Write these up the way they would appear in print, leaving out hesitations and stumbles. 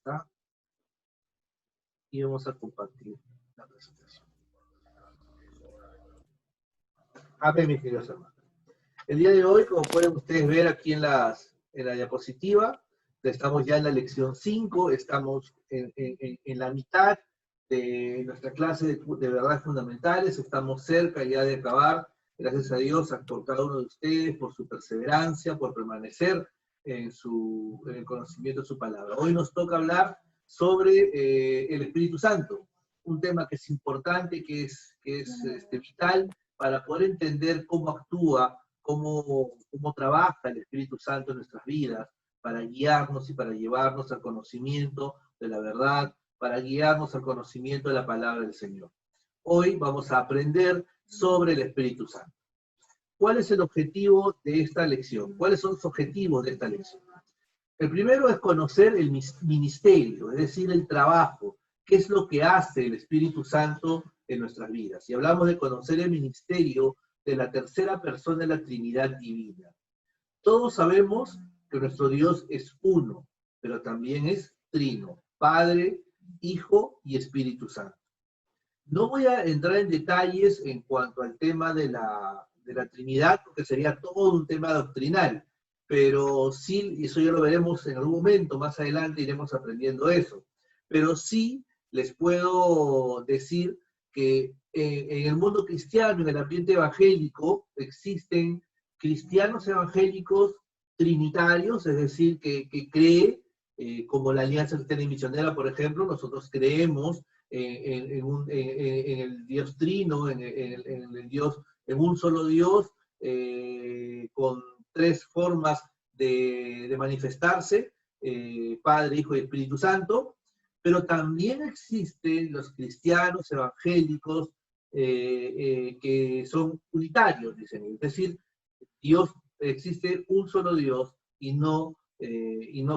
¿Está? Y vamos a compartir la presentación. Amén, mis queridos hermanos. El día de hoy, como pueden ustedes ver aquí en la diapositiva, estamos ya en la lección 5, estamos en la mitad de nuestra clase de verdades fundamentales, estamos cerca ya de acabar. Gracias a Dios por cada uno de ustedes, por su perseverancia, por permanecer en el conocimiento de su palabra. Hoy nos toca hablar sobre el Espíritu Santo, un tema que es importante, que es vital para poder entender cómo actúa, cómo trabaja el Espíritu Santo en nuestras vidas, para guiarnos y para llevarnos al conocimiento de la verdad, para guiarnos al conocimiento de la palabra del Señor. Hoy vamos a aprender sobre el Espíritu Santo. ¿Cuál es el objetivo de esta lección? ¿Cuáles son los objetivos de esta lección? El primero es conocer el ministerio, es decir, el trabajo, qué es lo que hace el Espíritu Santo en nuestras vidas. Y hablamos de conocer el ministerio de la tercera persona de la Trinidad Divina. Todos sabemos que nuestro Dios es uno, pero también es trino, Padre, Hijo y Espíritu Santo. No voy a entrar en detalles en cuanto al tema de la Trinidad, porque sería todo un tema doctrinal, pero sí, y eso ya lo veremos en algún momento, más adelante iremos aprendiendo eso, pero sí les puedo decir que en el mundo cristiano, en el ambiente evangélico, existen cristianos evangélicos trinitarios, es decir, que cree, como la Alianza Cristiana y Misionera, por ejemplo, nosotros creemos en el Dios Trino, en un solo Dios, con tres formas de manifestarse, Padre, Hijo y Espíritu Santo, pero también existen los cristianos evangélicos que son unitarios, dicen, es decir, existe un solo Dios y no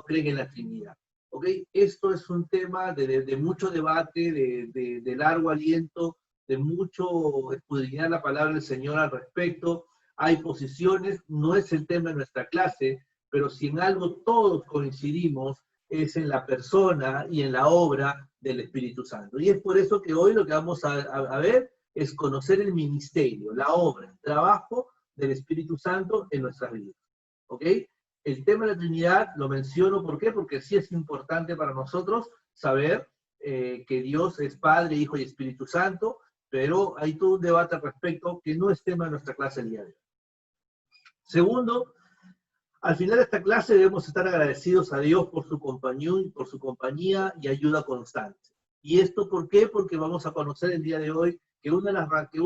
creen en la Trinidad. ¿Okay? Esto es un tema de mucho debate, de largo aliento, de mucho escudriñar la palabra del Señor al respecto. Hay posiciones, no es el tema de nuestra clase, pero si en algo todos coincidimos es en la persona y en la obra del Espíritu Santo. Y es por eso que hoy lo que vamos a ver es conocer el ministerio, la obra, el trabajo del Espíritu Santo en nuestras vidas. ¿Ok? El tema de la Trinidad lo menciono, ¿por qué? Porque sí es importante para nosotros saber que Dios es Padre, Hijo y Espíritu Santo, pero hay todo un debate al respecto que no es tema de nuestra clase el día de hoy. Segundo, al final de esta clase debemos estar agradecidos a Dios por su compañía y ayuda constante. ¿Y esto por qué? Porque vamos a conocer el día de hoy que una parte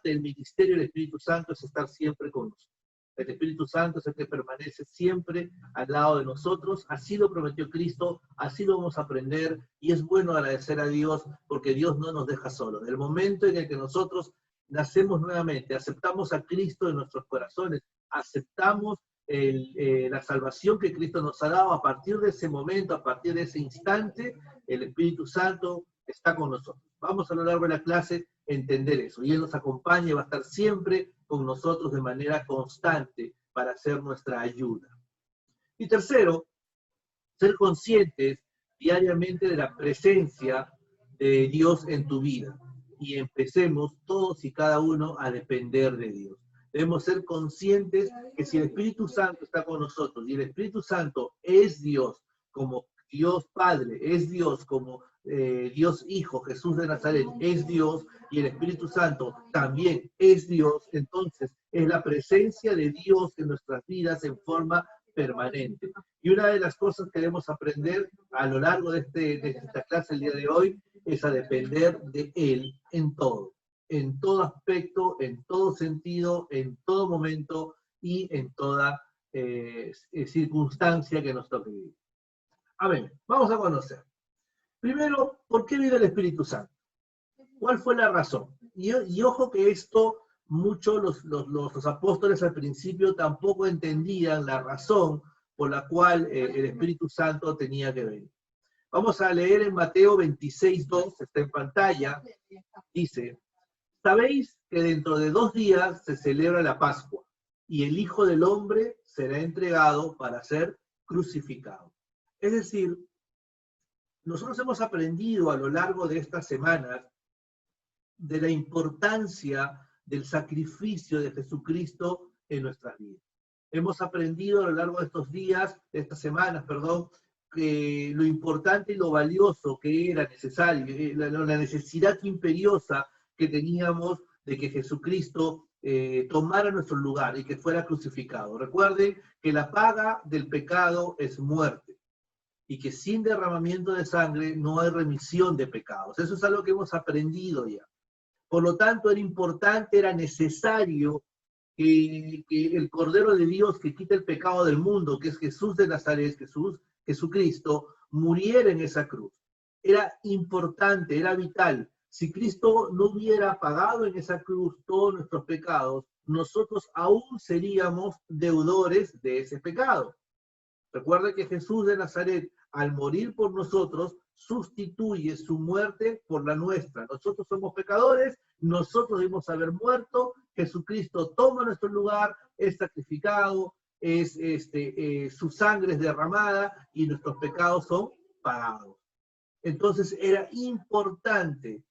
del ministerio del Espíritu Santo es estar siempre con nosotros. El Espíritu Santo es el que permanece siempre al lado de nosotros, así lo prometió Cristo, así lo vamos a aprender, y es bueno agradecer a Dios porque Dios no nos deja solos. Del momento en el que nosotros nacemos nuevamente, aceptamos a Cristo en nuestros corazones, aceptamos la salvación que Cristo nos ha dado, a partir de ese momento, a partir de ese instante, el Espíritu Santo está con nosotros. Vamos a lo largo de la clase entender eso, y Él nos acompaña y va a estar siempre con nosotros de manera constante para hacer nuestra ayuda. Y tercero, ser conscientes diariamente de la presencia de Dios en tu vida. Y empecemos todos y cada uno a depender de Dios. Debemos ser conscientes que si el Espíritu Santo está con nosotros y el Espíritu Santo es Dios, como Dios Padre, es Dios como Dios Hijo, Jesús de Nazaret, es Dios, y el Espíritu Santo también es Dios, entonces es la presencia de Dios en nuestras vidas en forma permanente. Y una de las cosas que debemos aprender a lo largo de esta clase el día de hoy es a depender de Él en todo aspecto, en todo sentido, en todo momento y en toda circunstancia que nos toque vivir. A ver, vamos a conocer. Primero, ¿por qué vive el Espíritu Santo? ¿Cuál fue la razón? Y ojo que esto, muchos los apóstoles al principio tampoco entendían la razón por la cual el Espíritu Santo tenía que venir. Vamos a leer en Mateo 26:2, está en pantalla, dice: sabéis que dentro de 2 días se celebra la Pascua, y el Hijo del Hombre será entregado para ser crucificado. Es decir, nosotros hemos aprendido a lo largo de estas semanas de la importancia del sacrificio de Jesucristo en nuestras vidas. Hemos aprendido a lo largo de estos días, de estas semanas, perdón, que lo importante y lo valioso que era necesario, la necesidad imperiosa que teníamos de que Jesucristo tomara nuestro lugar y que fuera crucificado. Recuerden que la paga del pecado es muerte y que sin derramamiento de sangre no hay remisión de pecados. Eso es algo que hemos aprendido ya. Por lo tanto, era importante, era necesario que el Cordero de Dios que quita el pecado del mundo, que es Jesús de Nazaret, Jesucristo, muriera en esa cruz. Era importante, era vital. Si Cristo no hubiera pagado en esa cruz todos nuestros pecados, nosotros aún seríamos deudores de ese pecado. Recuerda que Jesús de Nazaret, al morir por nosotros, sustituye su muerte por la nuestra. Nosotros somos pecadores, nosotros debemos haber muerto, Jesucristo toma nuestro lugar, es sacrificado, su sangre es derramada y nuestros pecados son pagados. Entonces era importante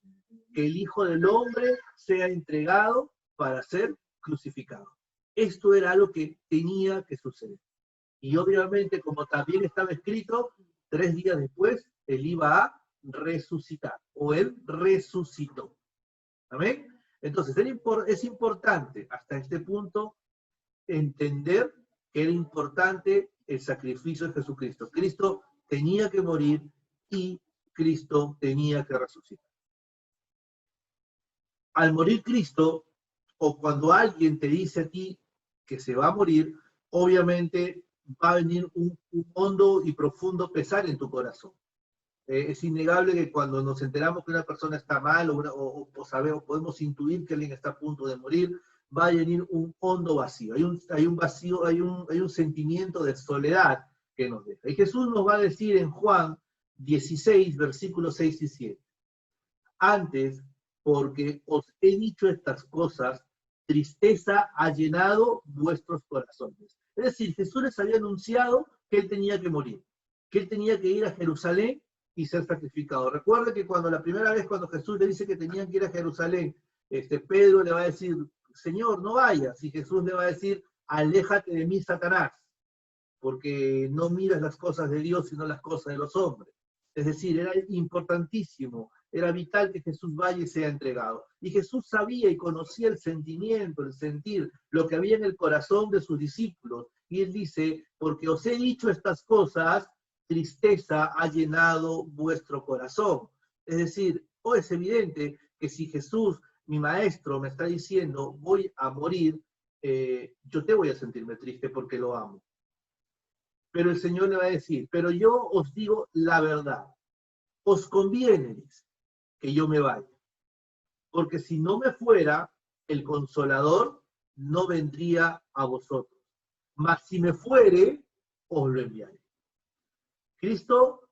que el Hijo del Hombre sea entregado para ser crucificado. Esto era algo que tenía que suceder. Y obviamente, como también estaba escrito, 3 días después, él iba a resucitar, o él resucitó. ¿Amén? Entonces, es importante hasta este punto entender que era importante el sacrificio de Jesucristo. Cristo tenía que morir y Cristo tenía que resucitar. Al morir Cristo, o cuando alguien te dice a ti que se va a morir, obviamente va a venir un hondo y profundo pesar en tu corazón. Es innegable que cuando nos enteramos que una persona está mal o sabemos, podemos intuir que alguien está a punto de morir, va a venir un hondo vacío. Hay un vacío, hay un sentimiento de soledad que nos deja. Y Jesús nos va a decir en Juan 16, versículos 6 y 7. Antes, porque os he dicho estas cosas, tristeza ha llenado vuestros corazones. Es decir, Jesús les había anunciado que él tenía que morir, que él tenía que ir a Jerusalén y ser sacrificado. Recuerda que la primera vez cuando Jesús le dice que tenían que ir a Jerusalén, Pedro le va a decir, Señor, no vayas, y Jesús le va a decir, aléjate de mí, Satanás, porque no miras las cosas de Dios, sino las cosas de los hombres. Es decir, era importantísimo, era vital que Jesús vaya y sea entregado. Y Jesús sabía y conocía el sentimiento, el sentir, lo que había en el corazón de sus discípulos. Y él dice, porque os he dicho estas cosas, tristeza ha llenado vuestro corazón. Es decir, es evidente que si Jesús, mi maestro, me está diciendo, voy a morir, yo te voy a sentirme triste porque lo amo. Pero el Señor le va a decir, pero yo os digo la verdad. Os conviene, dice, que yo me vaya. Porque si no me fuera, el Consolador no vendría a vosotros. Mas si me fuere, os lo enviaré. Cristo,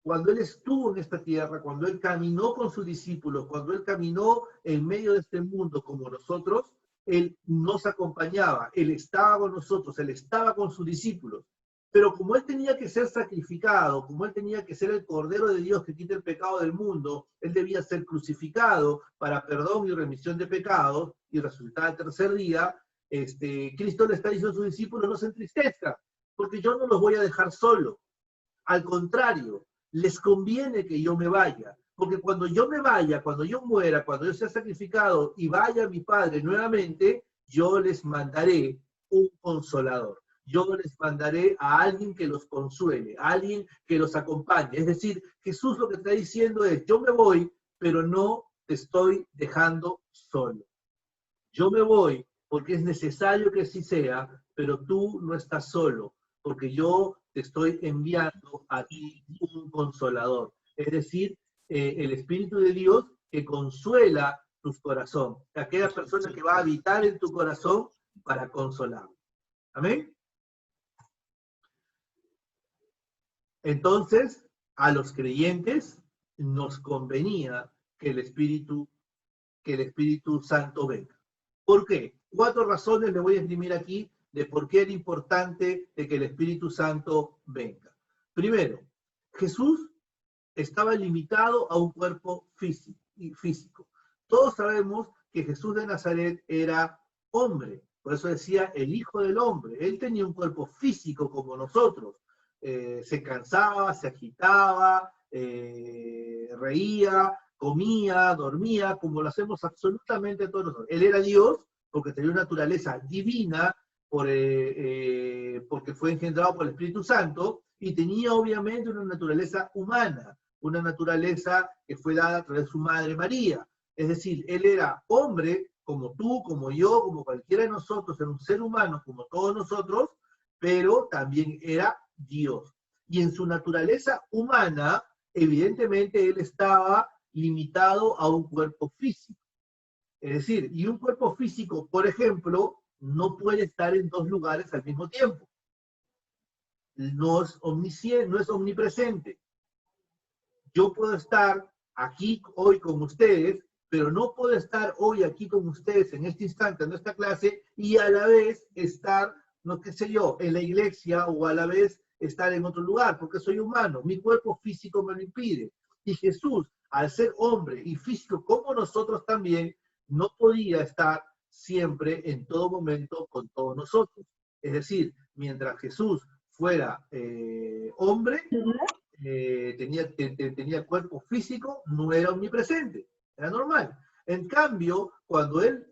cuando Él estuvo en esta tierra, cuando Él caminó con sus discípulos, cuando Él caminó en medio de este mundo como nosotros, Él nos acompañaba, Él estaba con nosotros, Él estaba con sus discípulos. Pero como Él tenía que ser sacrificado, como Él tenía que ser el Cordero de Dios que quita el pecado del mundo, Él debía ser crucificado para perdón y remisión de pecados y resucitar al tercer día. Cristo le está diciendo a sus discípulos, no se entristezcan, porque yo no los voy a dejar solo. Al contrario, les conviene que yo me vaya, porque cuando yo me vaya, cuando yo muera, cuando yo sea sacrificado y vaya a mi Padre nuevamente, yo les mandaré un consolador. Yo les mandaré a alguien que los consuele, a alguien que los acompañe. Es decir, Jesús lo que está diciendo es, yo me voy, pero no te estoy dejando solo. Yo me voy porque es necesario que así sea, pero tú no estás solo, porque yo te estoy enviando a ti un consolador. Es decir, el Espíritu de Dios que consuela tu corazón. Aquella persona que va a habitar en tu corazón para consolar. ¿Amén? Entonces, a los creyentes nos convenía que el Espíritu Santo venga. ¿Por qué? 4 razones le voy a esgrimir aquí de por qué era importante de que el Espíritu Santo venga. Primero, Jesús estaba limitado a un cuerpo físico. Todos sabemos que Jesús de Nazaret era hombre, por eso decía el Hijo del Hombre. Él tenía un cuerpo físico como nosotros. Se cansaba, se agitaba, reía, comía, dormía, como lo hacemos absolutamente todos nosotros. Él era Dios porque tenía una naturaleza divina, porque fue engendrado por el Espíritu Santo, y tenía obviamente una naturaleza humana, una naturaleza que fue dada a través de su madre María. Es decir, él era hombre, como tú, como yo, como cualquiera de nosotros, era un ser humano como todos nosotros, pero también era Dios. Y en su naturaleza humana, evidentemente él estaba limitado a un cuerpo físico. Es decir, y un cuerpo físico, por ejemplo, no puede estar en dos lugares al mismo tiempo. No es omnisciente, no es omnipresente. Yo puedo estar aquí hoy con ustedes, pero no puedo estar hoy aquí con ustedes en este instante, en esta clase, y a la vez estar, no qué sé yo, en la iglesia, o a la vez estar en otro lugar, porque soy humano. Mi cuerpo físico me lo impide. Y Jesús, al ser hombre y físico como nosotros también, no podía estar siempre, en todo momento, con todos nosotros. Es decir, mientras Jesús fuera hombre, tenía cuerpo físico, no era omnipresente, era normal. En cambio, cuando él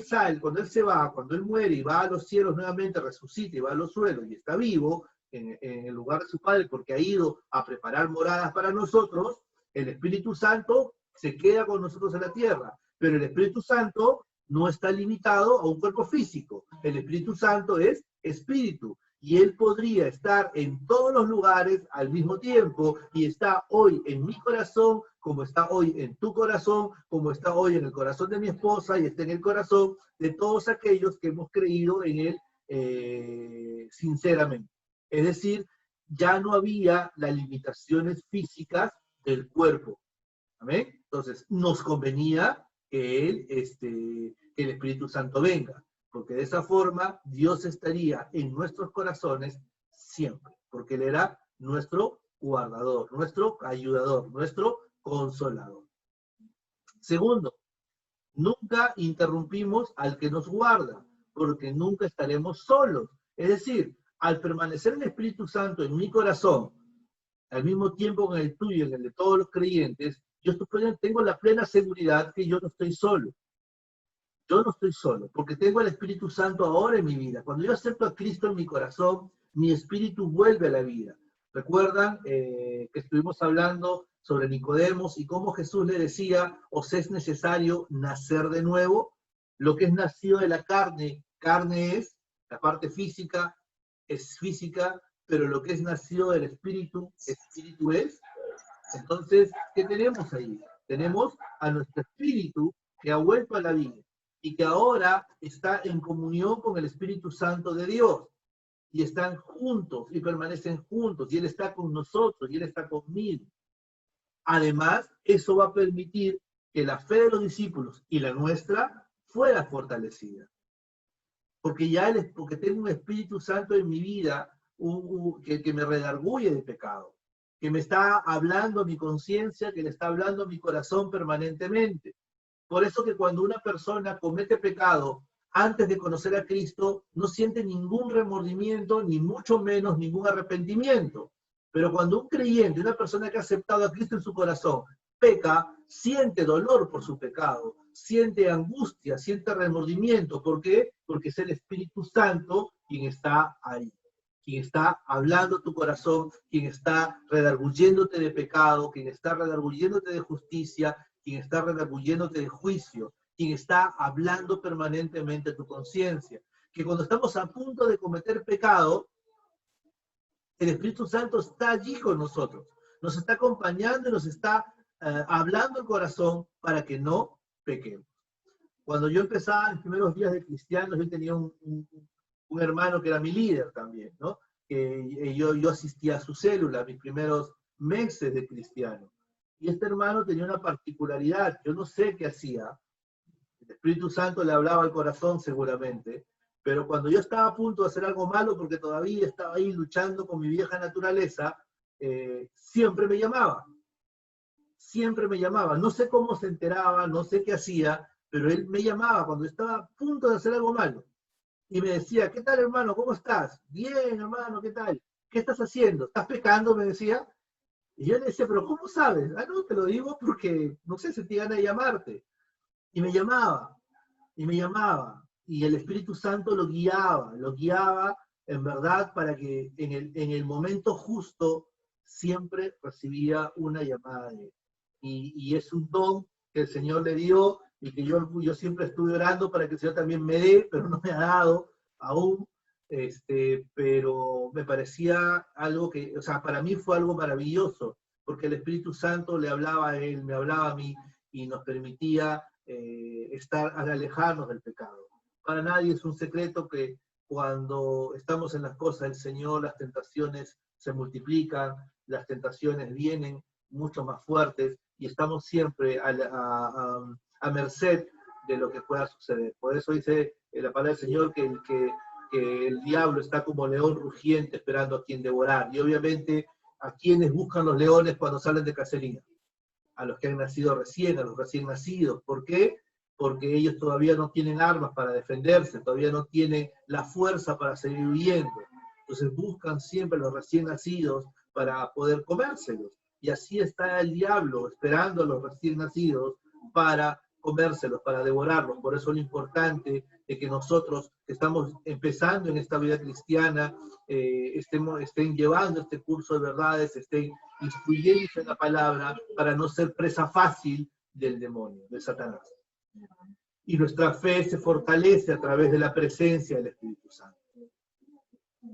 sale, cuando él se va, cuando él muere y va a los cielos nuevamente, resucita y va a los suelos y está vivo en el lugar de su Padre porque ha ido a preparar moradas para nosotros, el Espíritu Santo se queda con nosotros en la tierra. Pero el Espíritu Santo no está limitado a un cuerpo físico. El Espíritu Santo es espíritu. Y Él podría estar en todos los lugares al mismo tiempo, y está hoy en mi corazón, como está hoy en tu corazón, como está hoy en el corazón de mi esposa, y está en el corazón de todos aquellos que hemos creído en Él sinceramente. Es decir, ya no había las limitaciones físicas del cuerpo. ¿Amén? Entonces, nos convenía que el Espíritu Santo venga, porque de esa forma Dios estaría en nuestros corazones siempre, porque Él era nuestro guardador, nuestro ayudador, nuestro consolador. Segundo, nunca interrumpimos al que nos guarda, porque nunca estaremos solos. Es decir, al permanecer el Espíritu Santo en mi corazón, al mismo tiempo con el tuyo y en el de todos los creyentes, yo tengo la plena seguridad que yo no estoy solo. Yo no estoy solo, porque tengo el Espíritu Santo ahora en mi vida. Cuando yo acepto a Cristo en mi corazón, mi espíritu vuelve a la vida. ¿Recuerdan que estuvimos hablando sobre Nicodemos y cómo Jesús le decía, os es necesario nacer de nuevo? Lo que es nacido de la carne, carne es, la parte física es física, pero lo que es nacido del espíritu, espíritu es. Entonces, ¿qué tenemos ahí? Tenemos a nuestro espíritu que ha vuelto a la vida y que ahora está en comunión con el Espíritu Santo de Dios. Y están juntos y permanecen juntos. Y Él está con nosotros y Él está conmigo. Además, eso va a permitir que la fe de los discípulos y la nuestra fuera fortalecida. Porque tengo un Espíritu Santo en mi vida que me redarguye de pecado, que me está hablando a mi conciencia, que le está hablando a mi corazón permanentemente. Por eso que cuando una persona comete pecado antes de conocer a Cristo, no siente ningún remordimiento, ni mucho menos ningún arrepentimiento. Pero cuando un creyente, una persona que ha aceptado a Cristo en su corazón, peca, siente dolor por su pecado, siente angustia, siente remordimiento. ¿Por qué? Porque es el Espíritu Santo quien está ahí, quien está hablando a tu corazón, quien está redarguyéndote de pecado, quien está redarguyéndote de justicia, quien está redarguyéndote de juicio, quien está hablando permanentemente a tu conciencia. Que cuando estamos a punto de cometer pecado, el Espíritu Santo está allí con nosotros, nos está acompañando y nos está hablando el corazón para que no pequemos. Cuando yo empezaba en los primeros días de cristianos, yo tenía un hermano que era mi líder también, ¿no? Yo asistía a su célula, mis primeros meses de cristiano. Y este hermano tenía una particularidad, yo no sé qué hacía, el Espíritu Santo le hablaba al corazón seguramente, Pero cuando yo estaba a punto de hacer algo malo, porque todavía estaba ahí luchando con mi vieja naturaleza, siempre me llamaba. Siempre me llamaba. No sé cómo se enteraba, no sé qué hacía, pero él me llamaba cuando estaba a punto de hacer algo malo. Y me decía, ¿qué tal, hermano? ¿Cómo estás? Bien, hermano, ¿qué tal? ¿Qué estás haciendo? ¿Estás pecando? Me decía. Y yo le decía, ¿pero cómo sabes? Ah, no, te lo digo porque, no sé, sentí ganas de llamarte. Y me llamaba, y me llamaba. Y el Espíritu Santo lo guiaba en verdad para que en el momento justo siempre recibía una llamada de él. Y es un don que el Señor le dio y que yo siempre estuve orando para que el Señor también me dé, pero no me ha dado aún. Pero me parecía algo que, o sea, para mí fue algo maravilloso, porque el Espíritu Santo le hablaba a él, me hablaba a mí y nos permitía alejarnos del pecado. Para nadie es un secreto que cuando estamos en las cosas del Señor, las tentaciones se multiplican, las tentaciones vienen mucho más fuertes y estamos siempre a merced de lo que pueda suceder. Por eso dice la palabra del Señor que el diablo está como león rugiente esperando a quien devorar. Y obviamente a quienes buscan los leones cuando salen de cacería. A los que han nacido recién, a los recién nacidos. ¿Por qué? Porque ellos todavía no tienen armas para defenderse, todavía no tienen la fuerza para seguir viviendo. Entonces buscan siempre a los recién nacidos para poder comérselos. Y así está el diablo esperando a los recién nacidos para comérselos, para devorarlos. Por eso lo importante es que nosotros que estamos empezando en esta vida cristiana, estén llevando este curso de verdades, estén instruyéndose en la palabra para no ser presa fácil del demonio, de Satanás. Y nuestra fe se fortalece a través de la presencia del Espíritu Santo.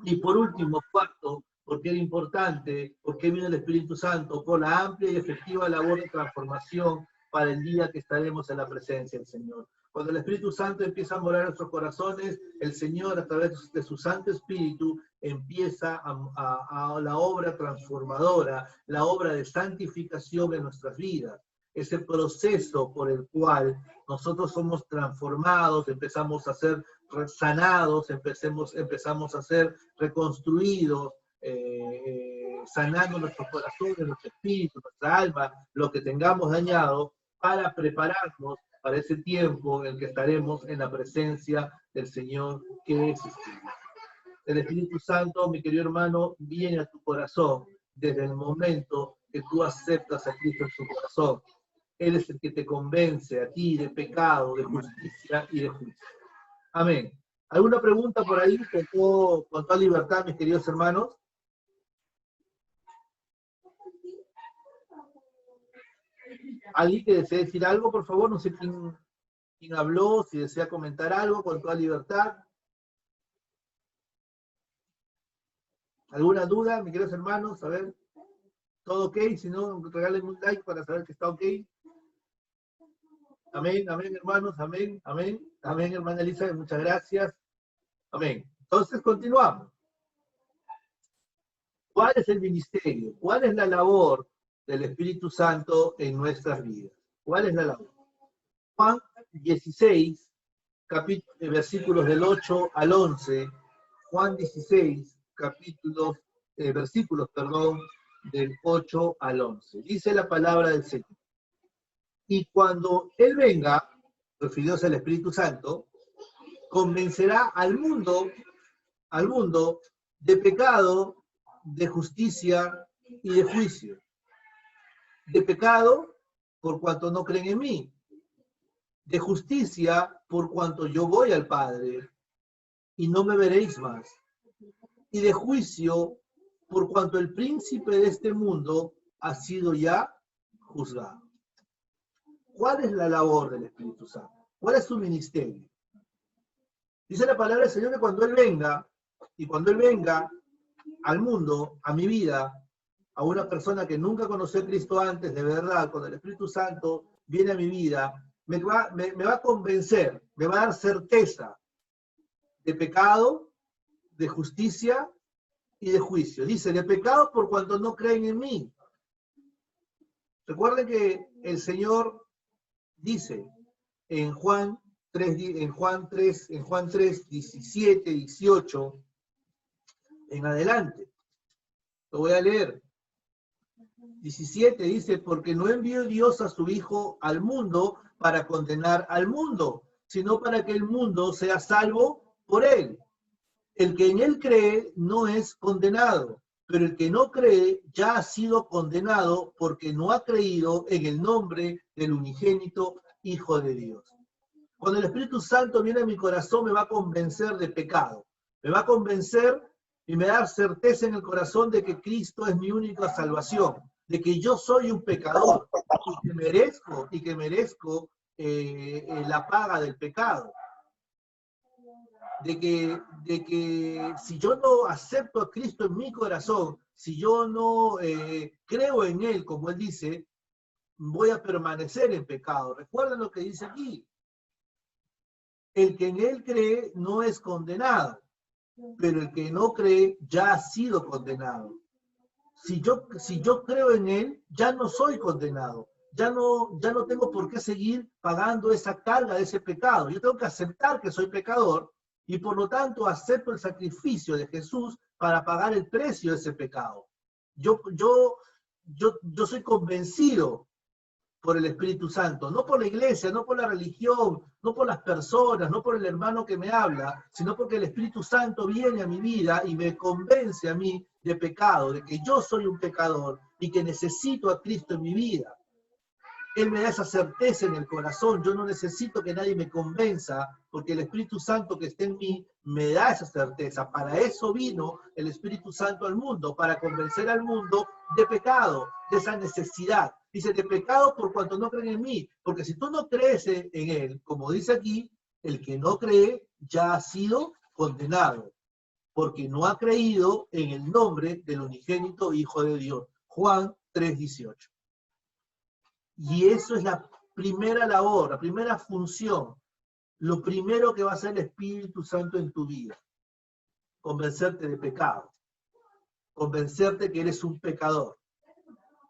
Y por último, cuarto, porque era importante, porque vino el Espíritu Santo, por la amplia y efectiva labor de transformación para el día que estaremos en la presencia del Señor. Cuando el Espíritu Santo empieza a morar en nuestros corazones, el Señor, a través de su Santo Espíritu, empieza a la obra transformadora, la obra de santificación en nuestras vidas. Ese proceso por el cual nosotros somos transformados, empezamos a ser sanados, empezamos a ser reconstruidos, sanando nuestros corazones, nuestro espíritu, nuestra alma, lo que tengamos dañado, para prepararnos para ese tiempo en el que estaremos en la presencia del Señor que es Espíritu. El Espíritu Santo, mi querido hermano, viene a tu corazón desde el momento que tú aceptas a Cristo en tu corazón. Él es el que te convence a ti de pecado, de justicia y de juicio. Amén. ¿Alguna pregunta por ahí con toda libertad, mis queridos hermanos? ¿Alguien que desee decir algo, por favor? No sé quién habló, si desea comentar algo con toda libertad. ¿Alguna duda, mis queridos hermanos? A ver, ¿todo ok? Si no, regálenme un like para saber que está ok. Amén, amén, hermanos, amén, amén, amén, hermana Elizabeth, muchas gracias. Amén. Entonces, continuamos. ¿Cuál es el ministerio? ¿Cuál es la labor del Espíritu Santo en nuestras vidas? ¿Cuál es la labor? Juan 16, versículos del 8 al 11. Juan 16, versículos, del 8 al 11. Dice la palabra del Señor. Y cuando Él venga, refiriéndose al Espíritu Santo, convencerá al mundo de pecado, de justicia y de juicio. De pecado, por cuanto no creen en mí. De justicia, por cuanto yo voy al Padre, y no me veréis más. Y de juicio, por cuanto el príncipe de este mundo ha sido ya juzgado. ¿Cuál es la labor del Espíritu Santo? ¿Cuál es su ministerio? Dice la palabra del Señor que cuando Él venga, y cuando Él venga al mundo, a mi vida, a una persona que nunca conoció a Cristo antes, de verdad, cuando el Espíritu Santo viene a mi vida, me va a convencer, me va a dar certeza de pecado, de justicia y de juicio. Dice, de pecado por cuanto no creen en mí. Recuerden que el Señor dice en Juan en Juan 3, 17, 18, en adelante. Lo voy a leer. 17 dice, porque no envió Dios a su Hijo al mundo para condenar al mundo, sino para que el mundo sea salvo por él. El que en él cree no es condenado, pero el que no cree ya ha sido condenado porque no ha creído en el nombre del unigénito Hijo de Dios. Cuando el Espíritu Santo viene a mi corazón, me va a convencer de pecado. Me va a convencer y me da certeza en el corazón de que Cristo es mi única salvación, de que yo soy un pecador y que merezco la paga del pecado. De que si yo no acepto a Cristo en mi corazón, si yo no creo en Él, como Él dice, voy a permanecer en pecado. Recuerden lo que dice aquí. El que en Él cree no es condenado, pero el que no cree ya ha sido condenado. Si yo creo en Él, ya no soy condenado. Ya no tengo por qué seguir pagando esa carga de ese pecado. Yo tengo que aceptar que soy pecador y por lo tanto acepto el sacrificio de Jesús para pagar el precio de ese pecado. Yo soy convencido por el Espíritu Santo, no por la iglesia, no por la religión, no por las personas, no por el hermano que me habla, sino porque el Espíritu Santo viene a mi vida y me convence a mí de pecado, de que yo soy un pecador y que necesito a Cristo en mi vida. Él me da esa certeza en el corazón, yo no necesito que nadie me convenza, porque el Espíritu Santo que está en mí me da esa certeza. Para eso vino el Espíritu Santo al mundo, para convencer al mundo de pecado, de esa necesidad. Dice, de pecado por cuanto no creen en mí, porque si tú no crees en Él, como dice aquí, el que no cree ya ha sido condenado, porque no ha creído en el nombre del unigénito Hijo de Dios. Juan 3:18. Y eso es la primera labor, la primera función, lo primero que va a hacer el Espíritu Santo en tu vida. Convencerte de pecado, convencerte que eres un pecador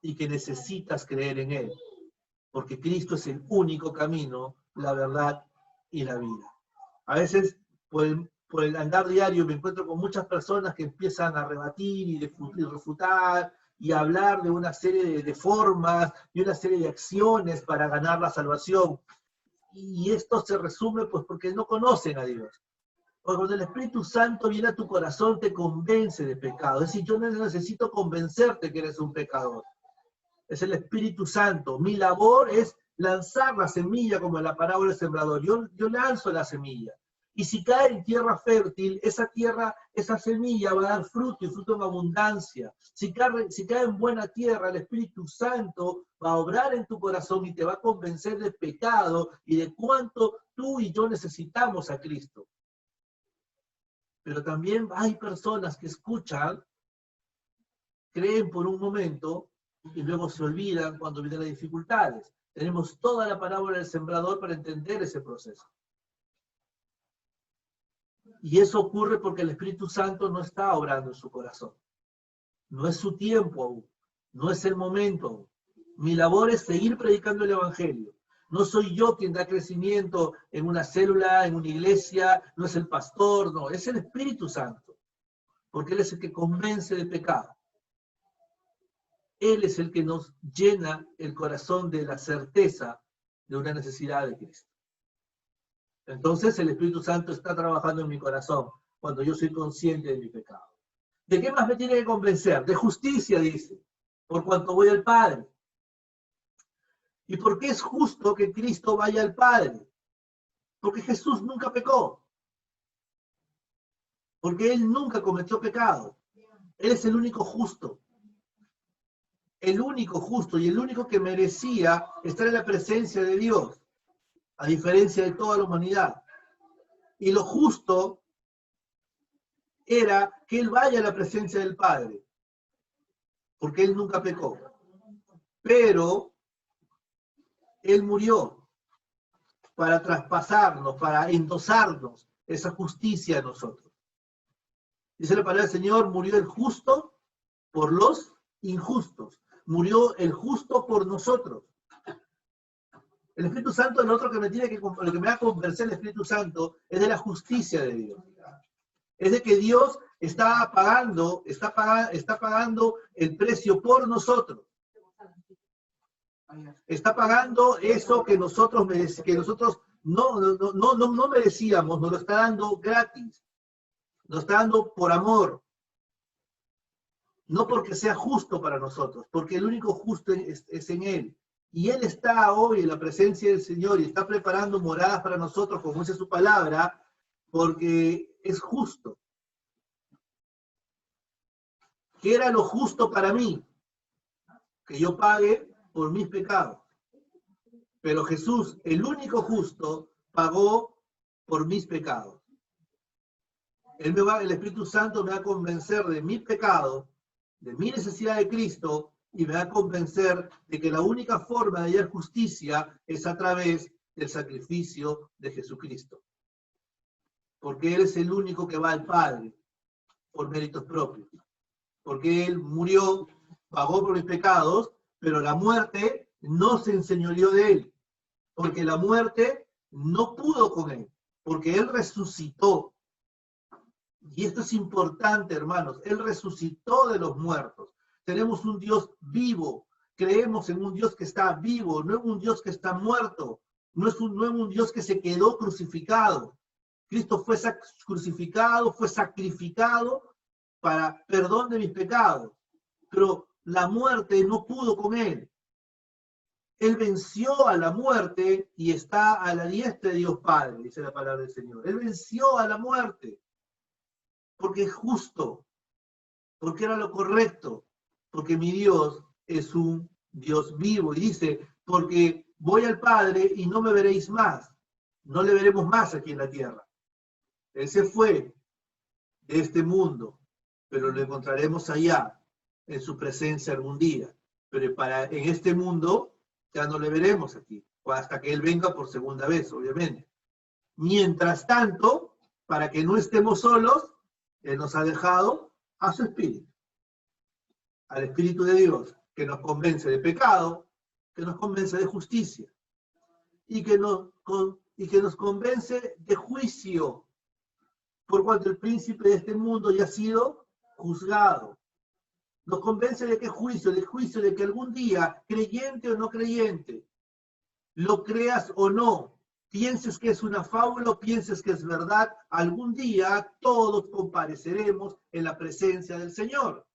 y que necesitas creer en Él, porque Cristo es el único camino, la verdad y la vida. A veces, por el andar diario, me encuentro con muchas personas que empiezan a rebatir y refutar, y hablar de una serie de formas y una serie de acciones para ganar la salvación. Y esto se resume pues porque no conocen a Dios. Porque cuando el Espíritu Santo viene a tu corazón, te convence de pecado. Es decir, yo no necesito convencerte que eres un pecador. Es el Espíritu Santo. Mi labor es lanzar la semilla como en la parábola del sembrador. Yo lanzo la semilla. Y si cae en tierra fértil, esa semilla va a dar fruto y fruto en abundancia. Si cae en buena tierra, el Espíritu Santo va a obrar en tu corazón y te va a convencer de pecado y de cuánto tú y yo necesitamos a Cristo. Pero también hay personas que escuchan, creen por un momento y luego se olvidan cuando vienen las dificultades. Tenemos toda la parábola del sembrador para entender ese proceso. Y eso ocurre porque el Espíritu Santo no está obrando en su corazón. No es su tiempo aún. No es el momento aún. Mi labor es seguir predicando el Evangelio. No soy yo quien da crecimiento en una célula, en una iglesia, no es el pastor, no, es el Espíritu Santo. Porque Él es el que convence de pecado. Él es el que nos llena el corazón de la certeza de una necesidad de Cristo. Entonces el Espíritu Santo está trabajando en mi corazón cuando yo soy consciente de mi pecado. ¿De qué más me tiene que convencer? De justicia, dice, por cuanto voy al Padre. ¿Y por qué es justo que Cristo vaya al Padre? Porque Jesús nunca pecó. Porque Él nunca cometió pecado. Él es el único justo. El único justo y el único que merecía estar en la presencia de Dios, a diferencia de toda la humanidad. Y lo justo era que Él vaya a la presencia del Padre, porque Él nunca pecó. Pero Él murió para traspasarnos, para endosarnos esa justicia a nosotros. Dice la palabra del Señor, murió el justo por los injustos. Murió el justo por nosotros. El Espíritu Santo, lo otro que me tiene que, lo que me va a convencer el Espíritu Santo es de la justicia de Dios. Es de que Dios está pagando el precio por nosotros. Está pagando eso que nosotros no merecíamos, nos lo está dando gratis. Nos está dando por amor. No porque sea justo para nosotros, porque el único justo es en Él. Y Él está hoy en la presencia del Señor y está preparando moradas para nosotros, como dice su palabra, porque es justo. ¿Qué era lo justo para mí? Que yo pague por mis pecados. Pero Jesús, el único justo, pagó por mis pecados. El Espíritu Santo me va a convencer de mi pecado, de mi necesidad de Cristo, y me va a convencer de que la única forma de hallar justicia es a través del sacrificio de Jesucristo. Porque Él es el único que va al Padre por méritos propios. Porque Él murió, pagó por mis pecados, pero la muerte no se enseñoreó de Él. Porque la muerte no pudo con Él. Porque Él resucitó. Y esto es importante, hermanos. Él resucitó de los muertos. Tenemos un Dios vivo. Creemos en un Dios que está vivo, no en un Dios que está muerto. No en un Dios que se quedó crucificado. Cristo fue crucificado, fue sacrificado para perdón de mis pecados. Pero la muerte no pudo con Él. Él venció a la muerte y está a la diestra de Dios Padre, dice la palabra del Señor. Él venció a la muerte. Porque es justo, porque era lo correcto, porque mi Dios es un Dios vivo. Y dice, porque voy al Padre y no me veréis más, no le veremos más aquí en la tierra. Él se fue de este mundo, pero lo encontraremos allá, en su presencia algún día. Pero en este mundo ya no le veremos aquí, hasta que Él venga por segunda vez, obviamente. Mientras tanto, para que no estemos solos, Él nos ha dejado a su Espíritu, al Espíritu de Dios, que nos convence de pecado, que nos convence de justicia, y que nos convence de juicio, por cuanto el príncipe de este mundo ya ha sido juzgado. Nos convence de qué juicio, del juicio de que algún día, creyente o no creyente, lo creas o no, pienses que es una fábula o pienses que es verdad, algún día todos compareceremos en la presencia del Señor.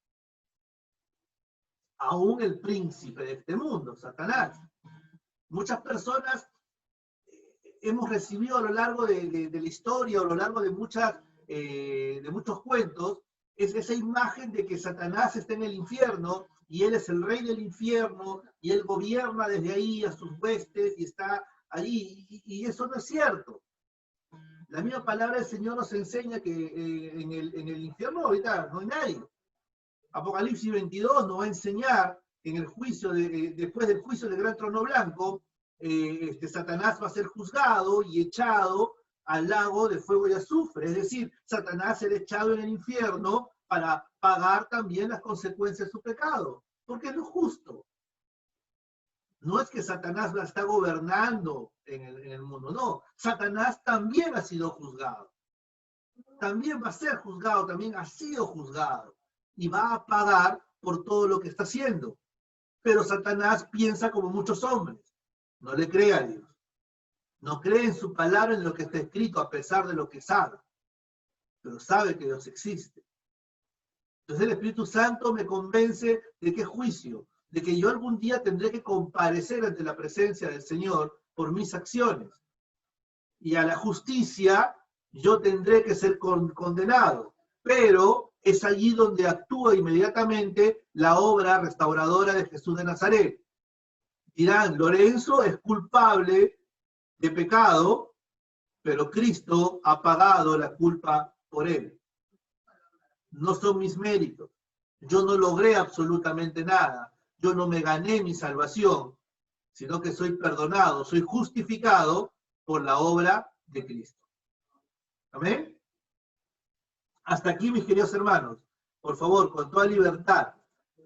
Aún el príncipe de este mundo, Satanás. Muchas personas hemos recibido a lo largo de la historia, a lo largo de muchos cuentos, es esa imagen de que Satanás está en el infierno y él es el rey del infierno y él gobierna desde ahí a sus huestes y está allí, y eso no es cierto. La misma palabra del Señor nos enseña que en el infierno ahorita no hay nadie. Apocalipsis 22 nos va a enseñar en el juicio, después del juicio del gran trono blanco, Satanás va a ser juzgado y echado al lago de fuego y azufre. Es decir, Satanás será echado en el infierno para pagar también las consecuencias de su pecado. Porque es lo justo. No es que Satanás la está gobernando en el mundo, no. Satanás también ha sido juzgado. También va a ser juzgado, también ha sido juzgado. Y va a pagar por todo lo que está haciendo. Pero Satanás piensa como muchos hombres. No le cree a Dios. No cree en su palabra, en lo que está escrito, a pesar de lo que sabe. Pero sabe que Dios existe. Entonces el Espíritu Santo me convence de qué juicio, de que yo algún día tendré que comparecer ante la presencia del Señor por mis acciones. Y a la justicia yo tendré que ser condenado. Pero es allí donde actúa inmediatamente la obra restauradora de Jesús de Nazaret. Dirán, Lorenzo es culpable de pecado, pero Cristo ha pagado la culpa por él. No son mis méritos. Yo no logré absolutamente nada. Yo no me gané mi salvación, sino que soy perdonado, soy justificado por la obra de Cristo. ¿Amén? Hasta aquí, mis queridos hermanos. Por favor, con toda libertad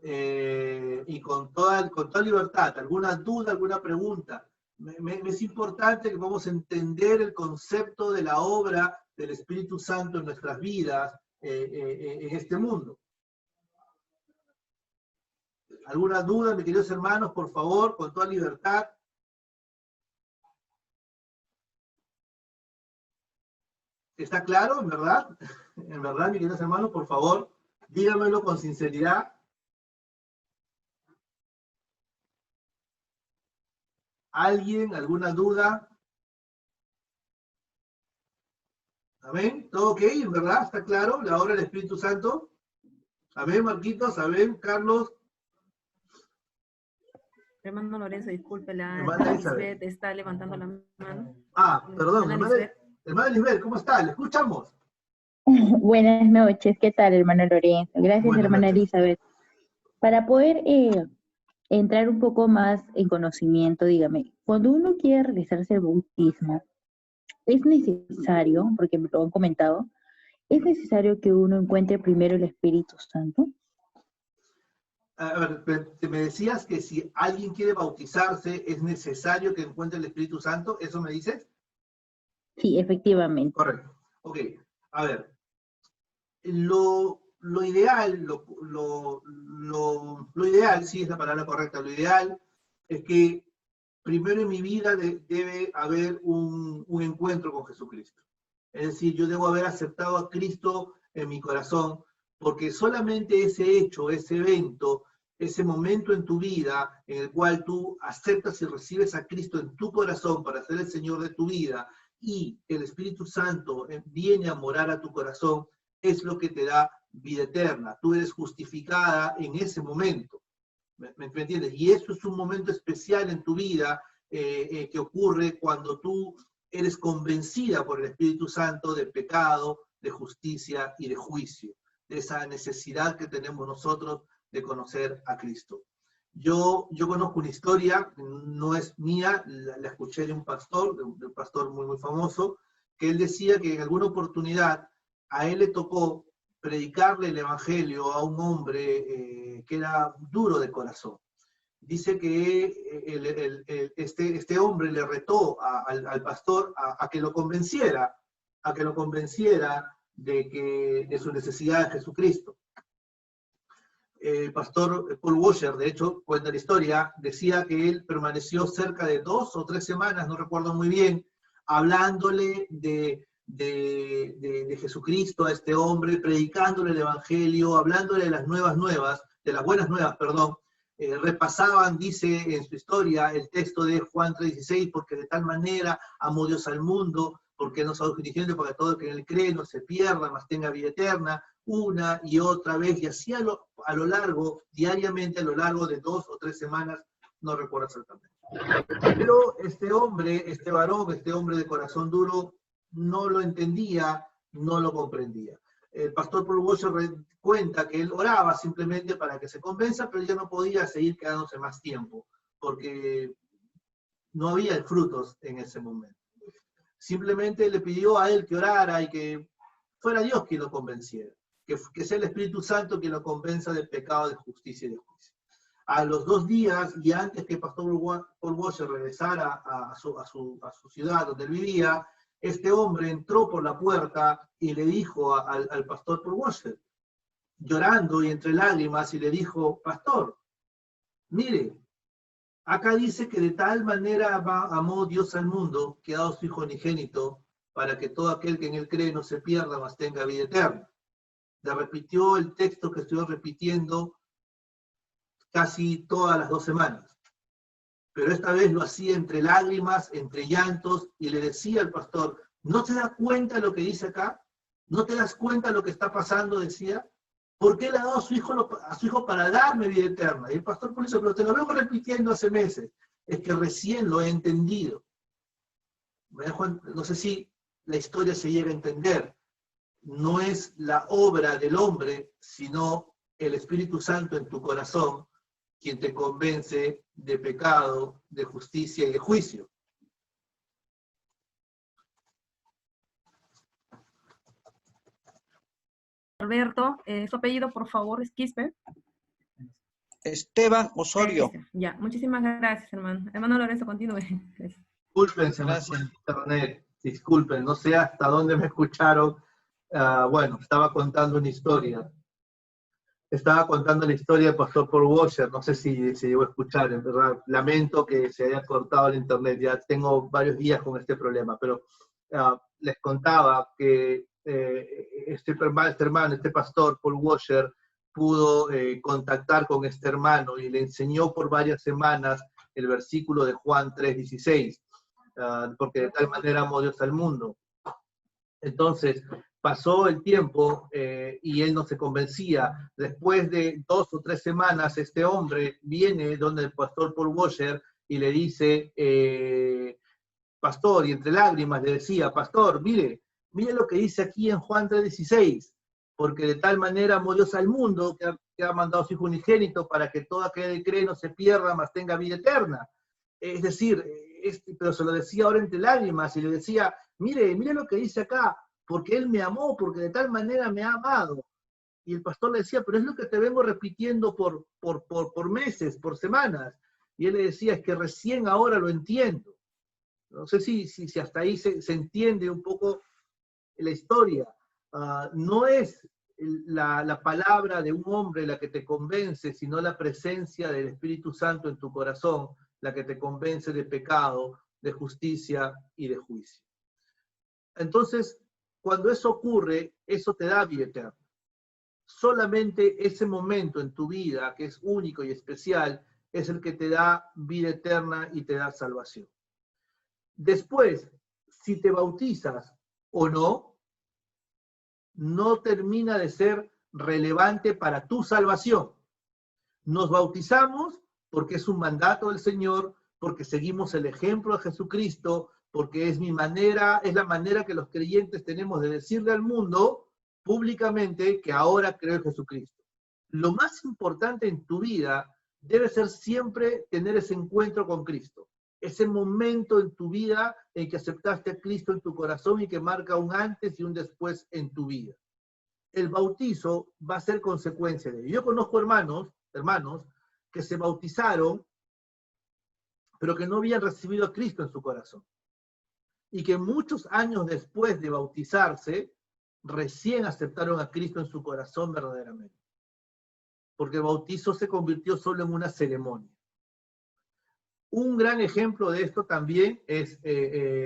y con toda libertad, alguna duda, alguna pregunta, me es importante que podamos entender el concepto de la obra del Espíritu Santo en nuestras vidas, en este mundo. ¿Alguna duda, mis queridos hermanos? Por favor, con toda libertad. ¿Está claro, en verdad? En verdad, mis queridos hermanos, por favor, díganmelo con sinceridad. ¿Alguien? ¿Alguna duda? ¿Amén? ¿Todo ok? ¿En verdad? ¿Está claro la obra del Espíritu Santo? ¿Amén, Marquitos? ¿Amén, Carlos? Hermano Lorenzo, disculpe, la Hermana Elizabeth Lisbeth está levantando la mano. perdón, hermana Lisbeth, ¿cómo está? ¿Le escuchamos? Buenas noches, ¿qué tal, hermano Lorenzo? Gracias, Buenas hermana noches. Elizabeth. Para poder entrar un poco más en conocimiento, dígame, cuando uno quiere realizarse el bautismo, es necesario, porque me lo han comentado, es necesario que uno encuentre primero el Espíritu Santo. A ver, me decías que si alguien quiere bautizarse, es necesario que encuentre el Espíritu Santo, ¿eso me dices? Sí, efectivamente. Correcto. Ok, a ver, lo ideal, lo ideal, sí es la palabra correcta, lo ideal es que primero en mi vida debe haber un encuentro con Jesucristo. Es decir, yo debo haber aceptado a Cristo en mi corazón, porque solamente ese hecho, ese evento, ese momento en tu vida en el cual tú aceptas y recibes a Cristo en tu corazón para ser el Señor de tu vida y el Espíritu Santo viene a morar a tu corazón, es lo que te da vida eterna. Tú eres justificada en ese momento. ¿Me entiendes? Y eso es un momento especial en tu vida que ocurre cuando tú eres convencida por el Espíritu Santo de pecado, de justicia y de juicio, de esa necesidad que tenemos nosotros de conocer a Cristo. Yo conozco una historia, no es mía, la escuché de un pastor, de un pastor muy, muy famoso, que él decía que en alguna oportunidad a él le tocó predicarle el evangelio a un hombre que era duro de corazón. Dice que este hombre le retó al pastor a que lo convenciera, de su necesidad de Jesucristo. El pastor Paul Washer, de hecho, cuenta la historia, decía que él permaneció cerca de 2 o 3 semanas, no recuerdo muy bien, hablándole de Jesucristo a este hombre, predicándole el evangelio, hablándole de las de las buenas nuevas, perdón. Repasaban, dice en su historia, el texto de Juan 3:16, porque de tal manera amó Dios al mundo, porque no somos suficientes para que todo el que en él cree no se pierda, mas tenga vida eterna, una y otra vez, y así a lo largo, diariamente, a lo largo de 2 o 3 semanas, no recuerdo exactamente. Pero este hombre, este varón, este hombre de corazón duro, no lo entendía, no lo comprendía. El pastor Paul Washer cuenta que él oraba simplemente para que se convenza, pero ya no podía seguir quedándose más tiempo, porque no había frutos en ese momento. Simplemente le pidió a él que orara y que fuera Dios quien lo convenciera, que sea el Espíritu Santo quien lo convenza del pecado, de justicia y de juicio. A los 2 días, y antes que el pastor Paul Washer regresara a su ciudad donde él vivía, este hombre entró por la puerta y le dijo al pastor Paul Washer, llorando y entre lágrimas, y le dijo, pastor, mire, acá dice que de tal manera amó Dios al mundo que ha dado su Hijo unigénito para que todo aquel que en él cree no se pierda, mas tenga vida eterna. Le repitió el texto que estoy repitiendo casi todas las 2 semanas. Pero esta vez lo hacía entre lágrimas, entre llantos, y le decía al pastor, ¿no te das cuenta de lo que dice acá? ¿No te das cuenta de lo que está pasando? Decía. ¿Por qué le ha dado a su hijo para darme vida eterna? Y el pastor por eso, pero te lo vengo repitiendo hace meses. Es que recién lo he entendido. No sé si la historia se llega a entender. No es la obra del hombre, sino el Espíritu Santo en tu corazón quien te convence de pecado, de justicia y de juicio. Alberto, su apellido, por favor, es Quispe. Esteban Osorio. Ya, muchísimas gracias, hermano. Hermano Lorenzo, continúe. Disculpen, se me fue el internet. Disculpen, no sé hasta dónde me escucharon. Bueno, estaba contando una historia. Estaba contando la historia del pastor Paul Washer, no sé si se llegó a escuchar, en verdad, lamento que se haya cortado el internet, ya tengo varios días con este problema, pero les contaba que este hermano, este pastor Paul Washer, pudo contactar con este hermano y le enseñó por varias semanas el versículo de Juan 3:16, porque de tal manera amó Dios al mundo. Entonces, pasó el tiempo y él no se convencía. Después de 2 o 3 semanas, este hombre viene donde el pastor Paul Washer y le dice, pastor, y entre lágrimas le decía, pastor, mire lo que dice aquí en Juan 3:16, porque de tal manera amó Dios al mundo que ha mandado a su Hijo unigénito para que todo aquel que cree no se pierda, mas tenga vida eterna. Es decir, pero se lo decía ahora entre lágrimas y le decía, mire lo que dice acá, porque Él me amó, porque de tal manera me ha amado. Y el pastor le decía, pero es lo que te vengo repitiendo por meses, por semanas. Y él le decía, es que recién ahora lo entiendo. No sé si hasta ahí se entiende un poco la historia. No es la palabra de un hombre la que te convence, sino la presencia del Espíritu Santo en tu corazón, la que te convence de pecado, de justicia y de juicio. Entonces, cuando eso ocurre, eso te da vida eterna. Solamente ese momento en tu vida, que es único y especial, es el que te da vida eterna y te da salvación. Después, si te bautizas o no, no termina de ser relevante para tu salvación. Nos bautizamos porque es un mandato del Señor, porque seguimos el ejemplo de Jesucristo, porque es la manera que los creyentes tenemos de decirle al mundo públicamente que ahora creo en Jesucristo. Lo más importante en tu vida debe ser siempre tener ese encuentro con Cristo, ese momento en tu vida en que aceptaste a Cristo en tu corazón y que marca un antes y un después en tu vida. El bautizo va a ser consecuencia de ello. Yo conozco hermanos que se bautizaron, pero que no habían recibido a Cristo en su corazón. Y que muchos años después de bautizarse, recién aceptaron a Cristo en su corazón verdaderamente. Porque el bautizo se convirtió solo en una ceremonia. Un gran ejemplo de esto también es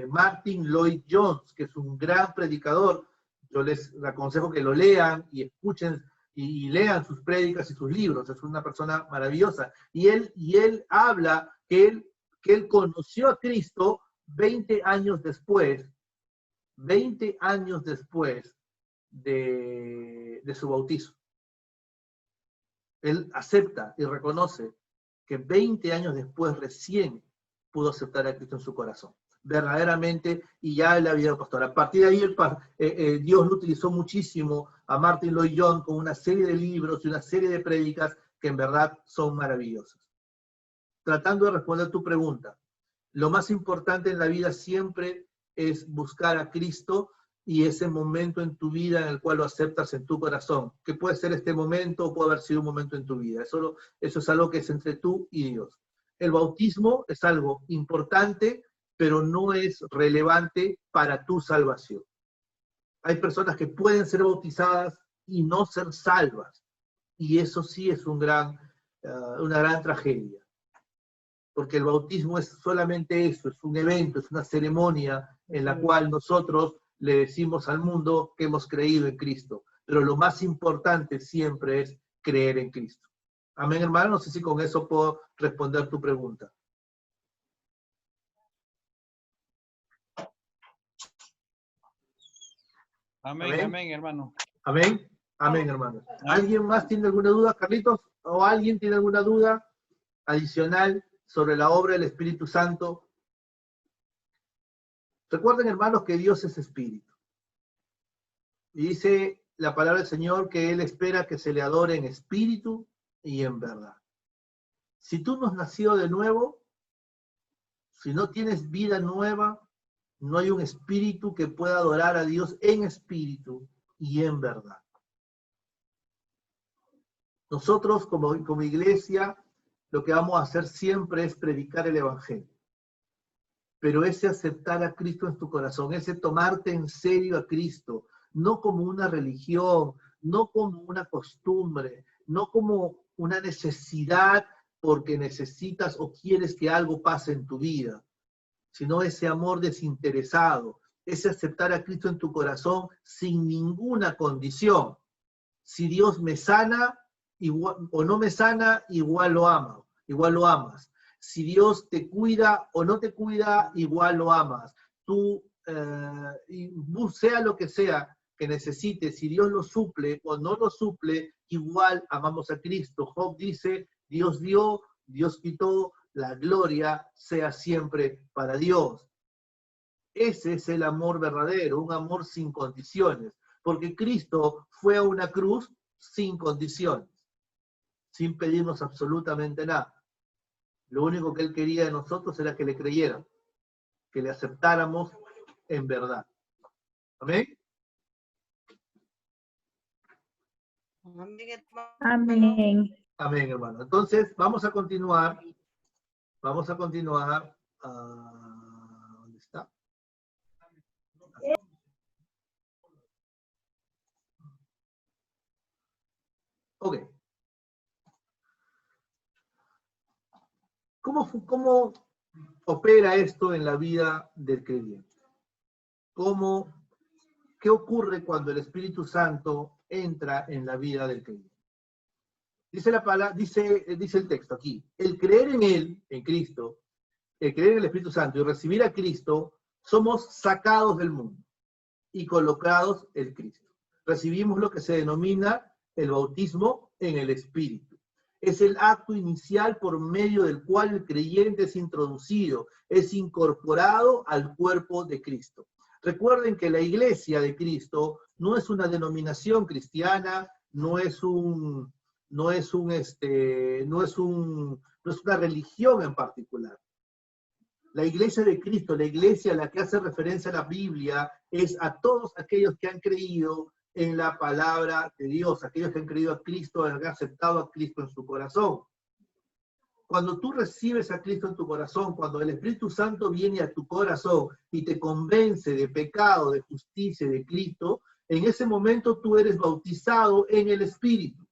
Martin Lloyd Jones, que es un gran predicador. Yo les aconsejo que lo lean y escuchen y lean sus prédicas y sus libros. Es una persona maravillosa. Y él habla que él conoció a Cristo 20 años después de su bautizo. Él acepta y reconoce que 20 años después recién pudo aceptar a Cristo en su corazón, verdaderamente, y ya él había pastor. A partir de ahí Dios lo utilizó muchísimo a Martin Lloyd Jones con una serie de libros y una serie de prédicas que en verdad son maravillosas. Tratando de responder tu pregunta, lo más importante en la vida siempre es buscar a Cristo y ese momento en tu vida en el cual lo aceptas en tu corazón, que puede ser este momento o puede haber sido un momento en tu vida. Eso es algo que es entre tú y Dios. El bautismo es algo importante, pero no es relevante para tu salvación. Hay personas que pueden ser bautizadas y no ser salvas, y eso sí es una gran tragedia. Porque el bautismo es solamente eso, es un evento, es una ceremonia en la cual nosotros le decimos al mundo que hemos creído en Cristo. Pero lo más importante siempre es creer en Cristo. Amén, hermano. No sé si con eso puedo responder tu pregunta. Amén, amén, hermano. Amén, amén, hermano. ¿Alguien más tiene alguna duda, Carlitos? ¿O alguien tiene alguna duda adicional sobre la obra del Espíritu Santo? Recuerden, hermanos, que Dios es espíritu. Y dice la palabra del Señor que Él espera que se le adore en espíritu y en verdad. Si tú no has nacido de nuevo, si no tienes vida nueva, no hay un espíritu que pueda adorar a Dios en espíritu y en verdad. Nosotros como iglesia lo que vamos a hacer siempre es predicar el Evangelio. Pero ese aceptar a Cristo en tu corazón, ese tomarte en serio a Cristo, no como una religión, no como una costumbre, no como una necesidad porque necesitas o quieres que algo pase en tu vida, sino ese amor desinteresado, ese aceptar a Cristo en tu corazón sin ninguna condición. Si Dios me sana igual, o no me sana, igual lo amo, igual lo amas. Si Dios te cuida o no te cuida, igual lo amas. Tú, sea lo que sea que necesites, si Dios lo suple o no lo suple, igual amamos a Cristo. Job dice, Dios dio, Dios quitó, la gloria sea siempre para Dios. Ese es el amor verdadero, un amor sin condiciones, porque Cristo fue a una cruz sin condiciones, sin pedirnos absolutamente nada. Lo único que Él quería de nosotros era que le creyéramos, que le aceptáramos en verdad. ¿Amén? Amén. Amén, hermano. Entonces, vamos a continuar. Vamos a continuar. ¿Dónde está? Ok. ¿Cómo opera esto en la vida del creyente? ¿Qué ocurre cuando el Espíritu Santo entra en la vida del creyente? Dice la palabra, dice el texto aquí, el creer en Él, en Cristo, el creer en el Espíritu Santo y recibir a Cristo, somos sacados del mundo y colocados en Cristo. Recibimos lo que se denomina el bautismo en el Espíritu. Es el acto inicial por medio del cual el creyente es introducido, es incorporado al cuerpo de Cristo. Recuerden que la iglesia de Cristo no es una denominación cristiana, no es una religión en particular. La iglesia de Cristo, la iglesia a la que hace referencia a la Biblia, es a todos aquellos que han creído en la palabra de Dios, aquellos que han creído a Cristo, han aceptado a Cristo en su corazón. Cuando tú recibes a Cristo en tu corazón, cuando el Espíritu Santo viene a tu corazón y te convence de pecado, de justicia, de Cristo, en ese momento tú eres bautizado en el Espíritu.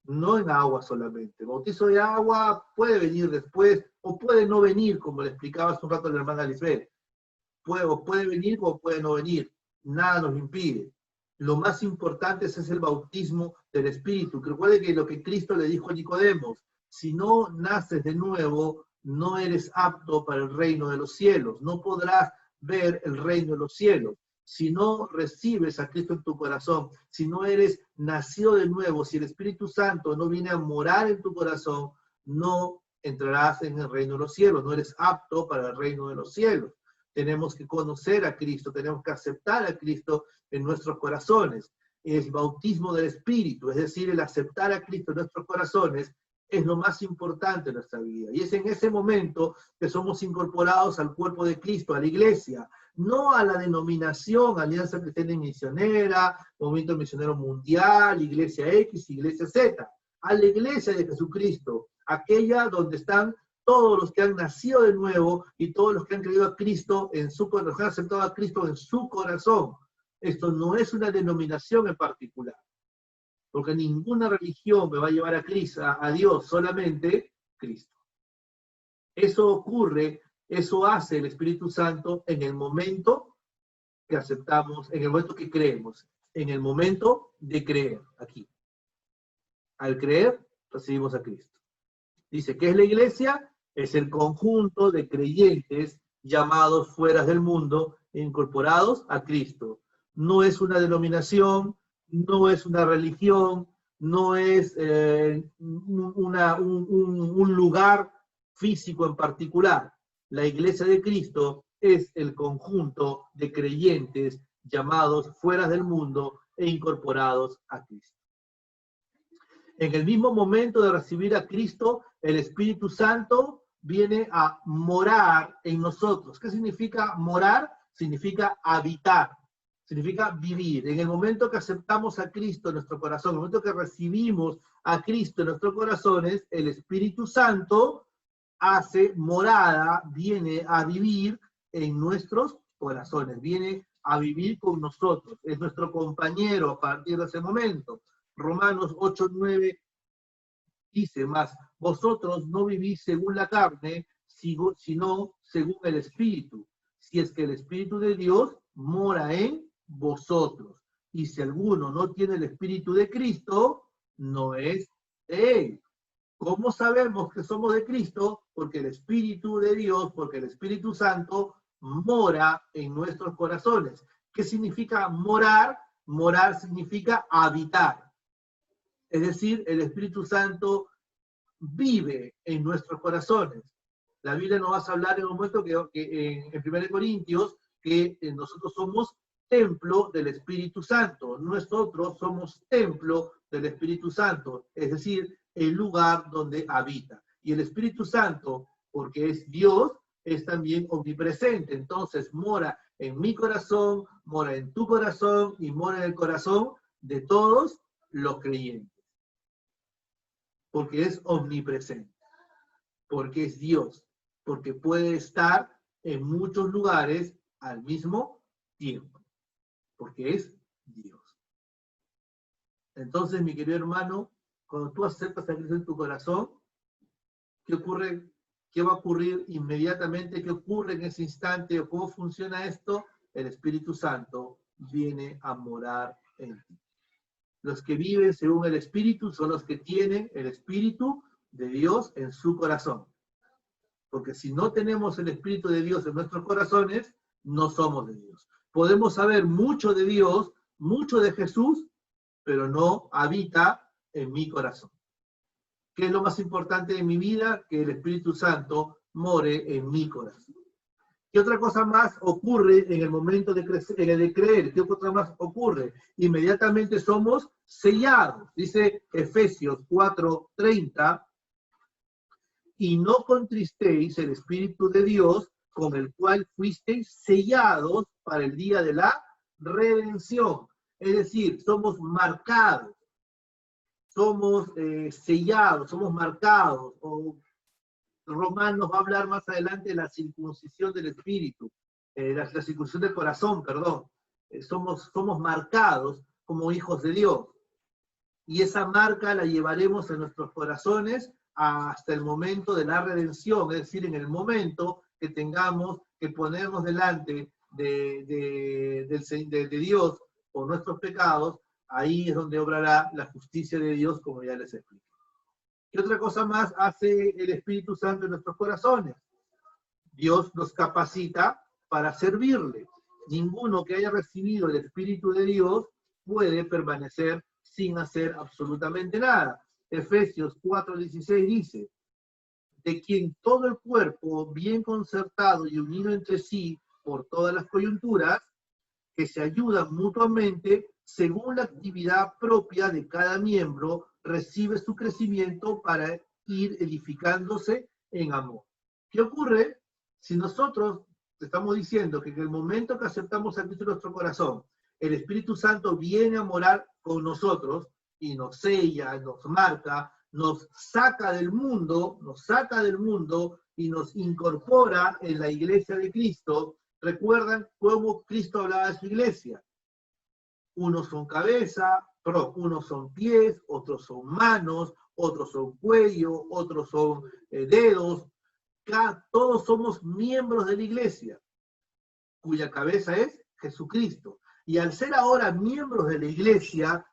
No en agua solamente. El bautizo de agua puede venir después o puede no venir, como le explicaba hace un rato la hermana Lisbeth. Puede venir o puede no venir. Nada nos impide. Lo más importante es el bautismo del Espíritu. Recuerde que lo que Cristo le dijo a Nicodemo, si no naces de nuevo, no eres apto para el reino de los cielos. No podrás ver el reino de los cielos. Si no recibes a Cristo en tu corazón, si no eres nacido de nuevo, si el Espíritu Santo no viene a morar en tu corazón, no entrarás en el reino de los cielos, no eres apto para el reino de los cielos. Tenemos que conocer a Cristo, tenemos que aceptar a Cristo en nuestros corazones. El bautismo del Espíritu, es decir, el aceptar a Cristo en nuestros corazones, es lo más importante en nuestra vida. Y es en ese momento que somos incorporados al cuerpo de Cristo, a la iglesia, no a la denominación, Alianza Cristiana y Misionera, Movimiento Misionero Mundial, Iglesia X, Iglesia Z, a la iglesia de Jesucristo, aquella donde están todos los que han nacido de nuevo y todos los que han creído a Cristo en su corazón, han aceptado a Cristo en su corazón. Esto no es una denominación en particular, porque ninguna religión me va a llevar a Cristo, a Dios, solamente Cristo. Eso ocurre, eso hace el Espíritu Santo en el momento que aceptamos, en el momento que creemos, en el momento de creer, aquí. Al creer, recibimos a Cristo. Dice, ¿qué es la iglesia? Es el conjunto de creyentes llamados fuera del mundo, incorporados a Cristo. No es una denominación, no es una religión, no es un lugar físico en particular. La iglesia de Cristo es el conjunto de creyentes llamados fuera del mundo e incorporados a Cristo. En el mismo momento de recibir a Cristo, el Espíritu Santo viene a morar en nosotros. ¿Qué significa morar? Significa habitar. significa vivir. En el momento que aceptamos a Cristo en nuestro corazón, en el momento que recibimos a Cristo en nuestros corazones, el Espíritu Santo hace morada, viene a vivir en nuestros corazones, viene a vivir con nosotros, es nuestro compañero a partir de ese momento. Romanos 8:9 dice más, vosotros no vivís según la carne, sino según el Espíritu, si es que el Espíritu de Dios mora en vosotros. Y si alguno no tiene el Espíritu de Cristo, no es de él. ¿Cómo sabemos que somos de Cristo? Porque el Espíritu de Dios, porque el Espíritu Santo mora en nuestros corazones. ¿Qué significa morar? Morar significa habitar. Es decir, el Espíritu Santo vive en nuestros corazones. La Biblia nos va a hablar en un momento que en 1 Corintios que nosotros somos templo del Espíritu Santo. Nosotros somos templo del Espíritu Santo, es decir, el lugar donde habita. Y el Espíritu Santo, porque es Dios, es también omnipresente. Entonces mora en mi corazón, mora en tu corazón y mora en el corazón de todos los creyentes. Porque es omnipresente, porque es Dios, porque puede estar en muchos lugares al mismo tiempo, porque es Dios. Entonces, mi querido hermano, cuando tú aceptas a Cristo en tu corazón, ¿qué ocurre? ¿Qué va a ocurrir inmediatamente? ¿Qué ocurre en ese instante? ¿Cómo funciona esto? El Espíritu Santo viene a morar en ti. Los que viven según el Espíritu son los que tienen el Espíritu de Dios en su corazón. Porque si no tenemos el Espíritu de Dios en nuestros corazones, no somos de Dios. Podemos saber mucho de Dios, mucho de Jesús, pero no habita en mi corazón. ¿Qué es lo más importante de mi vida? Que el Espíritu Santo more en mi corazón. ¿Qué otra cosa más ocurre en el momento de creer? ¿Qué otra más ocurre? Inmediatamente somos sellados. Dice Efesios 4:30, y no contristéis el Espíritu de Dios, con el cual fuisteis sellados para el día de la redención. Es decir, somos marcados, somos sellados, somos marcados. Romanos va a hablar más adelante de la circuncisión del espíritu, la circuncisión del corazón, perdón. Somos marcados como hijos de Dios. Y esa marca la llevaremos en nuestros corazones hasta el momento de la redención, es decir, en el momento que tengamos que ponernos delante de Dios por nuestros pecados, ahí es donde obrará la justicia de Dios, como ya les expliqué. ¿Qué otra cosa más hace el Espíritu Santo en nuestros corazones? Dios nos capacita para servirle. Ninguno que haya recibido el Espíritu de Dios puede permanecer sin hacer absolutamente nada. Efesios 4:16 dice, de quien todo el cuerpo, bien concertado y unido entre sí por todas las coyunturas, que se ayudan mutuamente según la actividad propia de cada miembro, recibe su crecimiento para ir edificándose en amor. ¿Qué ocurre? Si nosotros estamos diciendo que en el momento que aceptamos a Cristo en nuestro corazón, el Espíritu Santo viene a morar con nosotros y nos sella, nos marca, nos saca del mundo y nos incorpora en la iglesia de Cristo. ¿Recuerdan cómo Cristo hablaba de su iglesia? Unos son cabeza, unos son pies, otros son manos, otros son cuello, otros son dedos. Todos somos miembros de la iglesia, cuya cabeza es Jesucristo. Y al ser ahora miembros de la iglesia,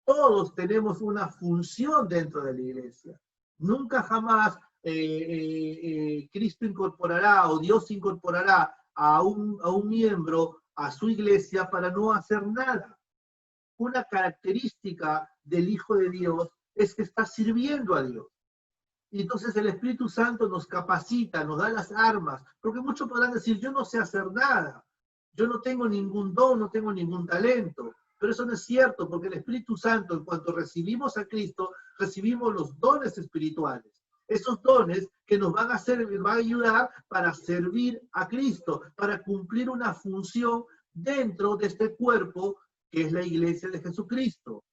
todos tenemos una función dentro de la iglesia. Nunca jamás Cristo incorporará o Dios incorporará a un miembro a su iglesia para no hacer nada. Una característica del Hijo de Dios es que está sirviendo a Dios. Y entonces el Espíritu Santo nos capacita, nos da las armas, porque muchos podrán decir, yo no sé hacer nada, yo no tengo ningún don, no tengo ningún talento. Pero eso no es cierto, porque el Espíritu Santo, en cuanto recibimos a Cristo, recibimos los dones espirituales. Esos dones que nos van a ayudar para servir a Cristo, para cumplir una función dentro de este cuerpo que es la iglesia de Jesucristo.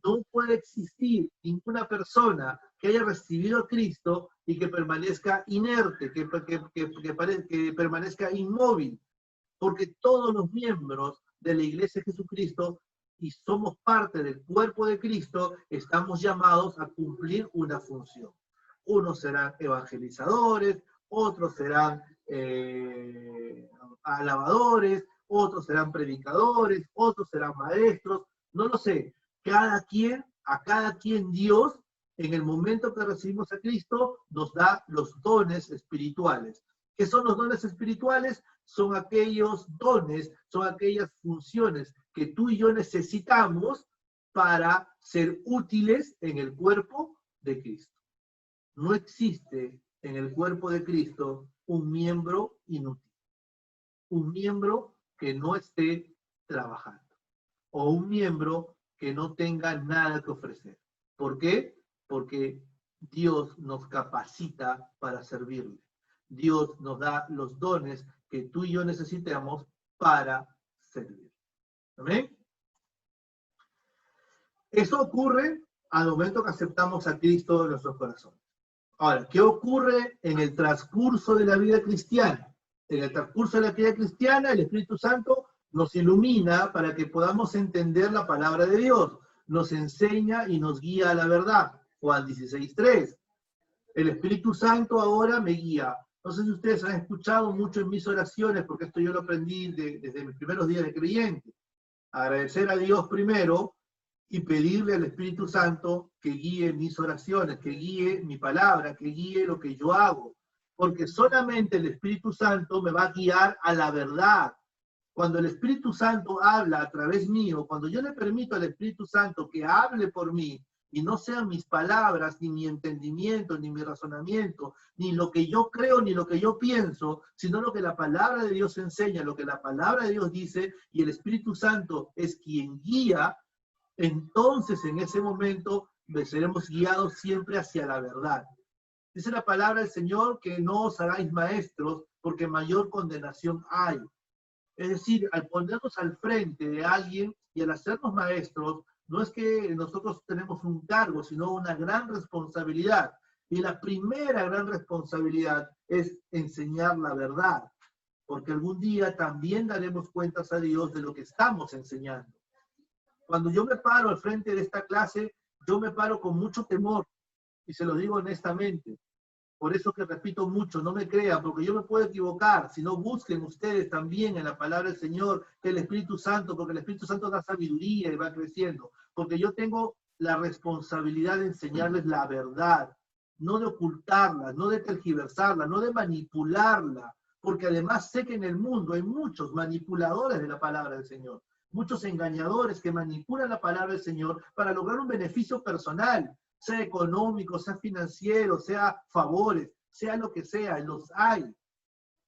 No puede existir ninguna persona que haya recibido a Cristo y que permanezca inerte, que permanezca inmóvil, porque todos los miembros de la iglesia de Jesucristo y somos parte del cuerpo de Cristo, estamos llamados a cumplir una función. Unos serán evangelizadores, otros serán alabadores, otros serán predicadores, otros serán maestros, no lo sé. A cada quien Dios, en el momento que recibimos a Cristo, nos da los dones espirituales. ¿Qué son los dones espirituales? Son aquellos dones, son aquellas funciones que tú y yo necesitamos para ser útiles en el cuerpo de Cristo. No existe en el cuerpo de Cristo un miembro inútil, un miembro que no esté trabajando, o un miembro que no tenga nada que ofrecer. ¿Por qué? Porque Dios nos capacita para servirle. Dios nos da los dones que tú y yo necesitamos para servir. ¿Amén? Eso ocurre al momento que aceptamos a Cristo en nuestros corazones. Ahora, ¿qué ocurre en el transcurso de la vida cristiana? En el transcurso de la vida cristiana, el Espíritu Santo nos ilumina para que podamos entender la palabra de Dios. Nos enseña y nos guía a la verdad. Juan 16:3. El Espíritu Santo ahora me guía. No sé si ustedes han escuchado mucho en mis oraciones, porque esto yo lo aprendí desde mis primeros días de creyente. Agradecer a Dios primero y pedirle al Espíritu Santo que guíe mis oraciones, que guíe mi palabra, que guíe lo que yo hago. Porque solamente el Espíritu Santo me va a guiar a la verdad. Cuando el Espíritu Santo habla a través mío, cuando yo le permito al Espíritu Santo que hable por mí, y no sean mis palabras, ni mi entendimiento, ni mi razonamiento, ni lo que yo creo, ni lo que yo pienso, sino lo que la palabra de Dios enseña, lo que la palabra de Dios dice, y el Espíritu Santo es quien guía, entonces en ese momento seremos guiados siempre hacia la verdad. Dice la palabra del Señor que no os hagáis maestros, porque mayor condenación hay. Es decir, al ponernos al frente de alguien y al hacernos maestros, no es que nosotros tenemos un cargo, sino una gran responsabilidad. Y la primera gran responsabilidad es enseñar la verdad, porque algún día también daremos cuentas a Dios de lo que estamos enseñando. Cuando yo me paro al frente de esta clase, yo me paro con mucho temor, y se lo digo honestamente. Por eso que repito mucho, no me crean, porque yo me puedo equivocar, si no busquen ustedes también en la palabra del Señor, que el Espíritu Santo, porque el Espíritu Santo da sabiduría y va creciendo, porque yo tengo la responsabilidad de enseñarles la verdad, no de ocultarla, no de tergiversarla, no de manipularla, porque además sé que en el mundo hay muchos manipuladores de la palabra del Señor, muchos engañadores que manipulan la palabra del Señor para lograr un beneficio personal, sea económico, sea financiero, sea favores, sea lo que sea, los hay.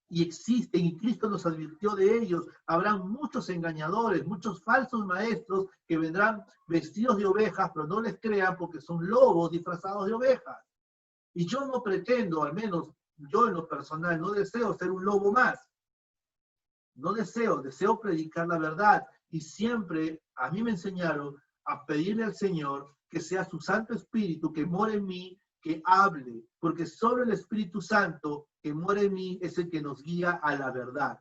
Y existen, y Cristo nos advirtió de ellos. Habrán muchos engañadores, muchos falsos maestros que vendrán vestidos de ovejas, pero no les crean porque son lobos disfrazados de ovejas. Y yo no pretendo, al menos yo en lo personal, no deseo ser un lobo más. No deseo predicar la verdad. Y siempre a mí me enseñaron a pedirle al Señor que sea su Santo Espíritu que mora en mí, que hable, porque solo el Espíritu Santo que mora en mí es el que nos guía a la verdad.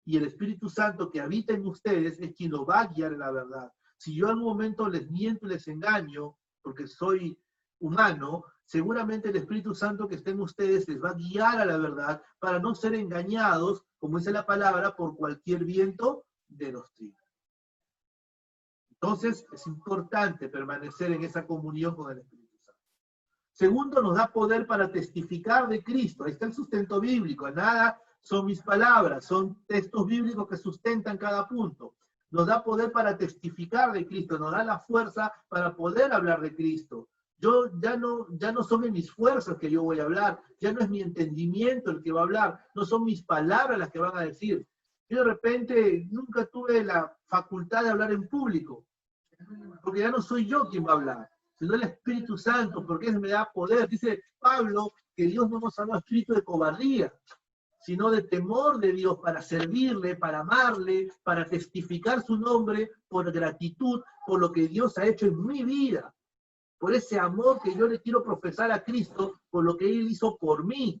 Y el Espíritu Santo que habita en ustedes es quien lo va a guiar a la verdad. Si yo en un momento les miento y les engaño, porque soy humano, seguramente el Espíritu Santo que está en ustedes les va a guiar a la verdad para no ser engañados, como dice la palabra, por cualquier viento de doctrina. Entonces, es importante permanecer en esa comunión con el Espíritu Santo. Segundo, nos da poder para testificar de Cristo. Ahí está el sustento bíblico. Nada son mis palabras, son textos bíblicos que sustentan cada punto. Nos da poder para testificar de Cristo, nos da la fuerza para poder hablar de Cristo. Yo ya no son en mis fuerzas que yo voy a hablar, ya no es mi entendimiento el que va a hablar, no son mis palabras las que van a decir. Yo de repente nunca tuve la facultad de hablar en público, porque ya no soy yo quien va a hablar, sino el Espíritu Santo, porque Él me da poder. Dice Pablo que Dios no nos ha dado espíritu de cobardía, sino de temor de Dios para servirle, para amarle, para testificar su nombre por gratitud, por lo que Dios ha hecho en mi vida, por ese amor que yo le quiero profesar a Cristo, por lo que Él hizo por mí.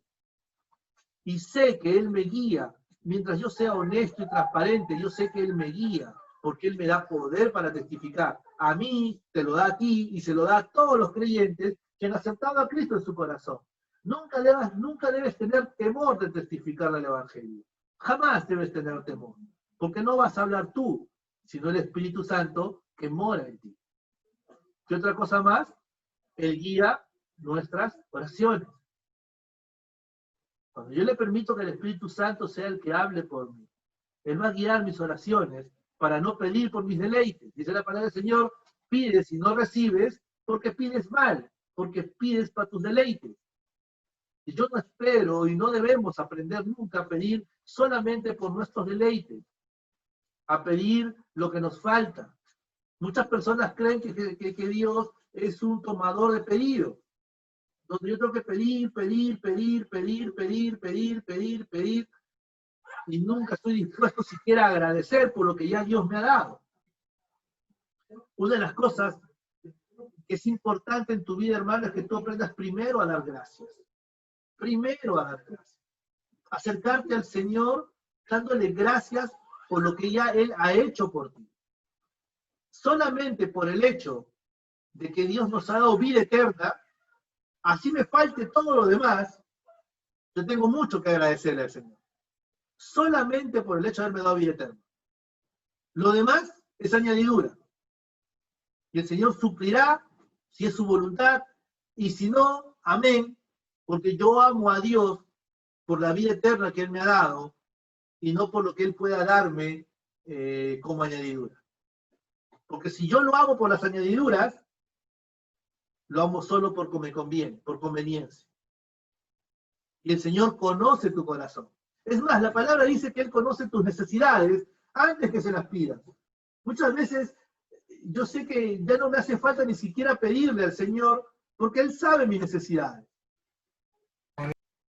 Y sé que Él me guía. Mientras yo sea honesto y transparente, yo sé que Él me guía, porque Él me da poder para testificar. A mí, te lo da a ti, y se lo da a todos los creyentes que han aceptado a Cristo en su corazón. Nunca debes tener temor de testificar el Evangelio. Jamás debes tener temor, porque no vas a hablar tú, sino el Espíritu Santo que mora en ti. ¿Qué otra cosa más? Él guía nuestras oraciones. Cuando yo le permito que el Espíritu Santo sea el que hable por mí, Él va a guiar mis oraciones para no pedir por mis deleites. Dice la palabra del Señor, pides y no recibes porque pides mal, porque pides para tus deleites. Y yo no espero y no debemos aprender nunca a pedir solamente por nuestros deleites, a pedir lo que nos falta. Muchas personas creen que Dios es un tomador de pedidos, donde yo tengo que pedir, y nunca estoy dispuesto siquiera a agradecer por lo que ya Dios me ha dado. Una de las cosas que es importante en tu vida, hermano, es que tú aprendas primero a dar gracias. Primero a dar gracias. Acercarte al Señor dándole gracias por lo que ya Él ha hecho por ti. Solamente por el hecho de que Dios nos ha dado vida eterna, así me falte todo lo demás, yo tengo mucho que agradecerle al Señor. Solamente por el hecho de haberme dado vida eterna. Lo demás es añadidura. Y el Señor suplirá, si es su voluntad, y si no, amén, porque yo amo a Dios por la vida eterna que Él me ha dado, y no por lo que Él pueda darme como añadidura. Porque si yo lo amo por las añadiduras, lo amo solo porque me conviene, por conveniencia. Y el Señor conoce tu corazón. Es más, la palabra dice que Él conoce tus necesidades antes que se las pidas. Muchas veces yo sé que ya no me hace falta ni siquiera pedirle al Señor, porque Él sabe mis necesidades.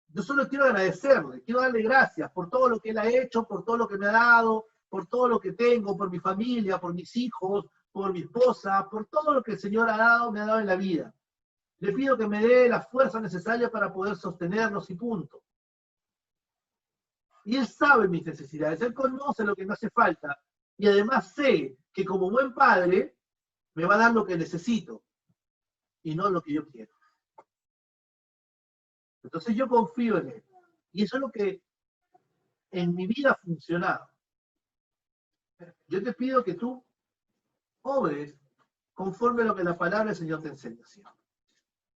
Yo solo quiero agradecerle, quiero darle gracias por todo lo que Él ha hecho, por todo lo que me ha dado, por todo lo que tengo, por mi familia, por mis hijos, por mi esposa, por todo lo que el Señor ha dado, me ha dado en la vida. Le pido que me dé la fuerza necesaria para poder sostenernos y punto. Y Él sabe mis necesidades, Él conoce lo que me hace falta, y además sé que como buen padre me va a dar lo que necesito, y no lo que yo quiero. Entonces yo confío en Él. Y eso es lo que en mi vida ha funcionado. Yo te pido que tú obres conforme a lo que la palabra del Señor te enseña siempre.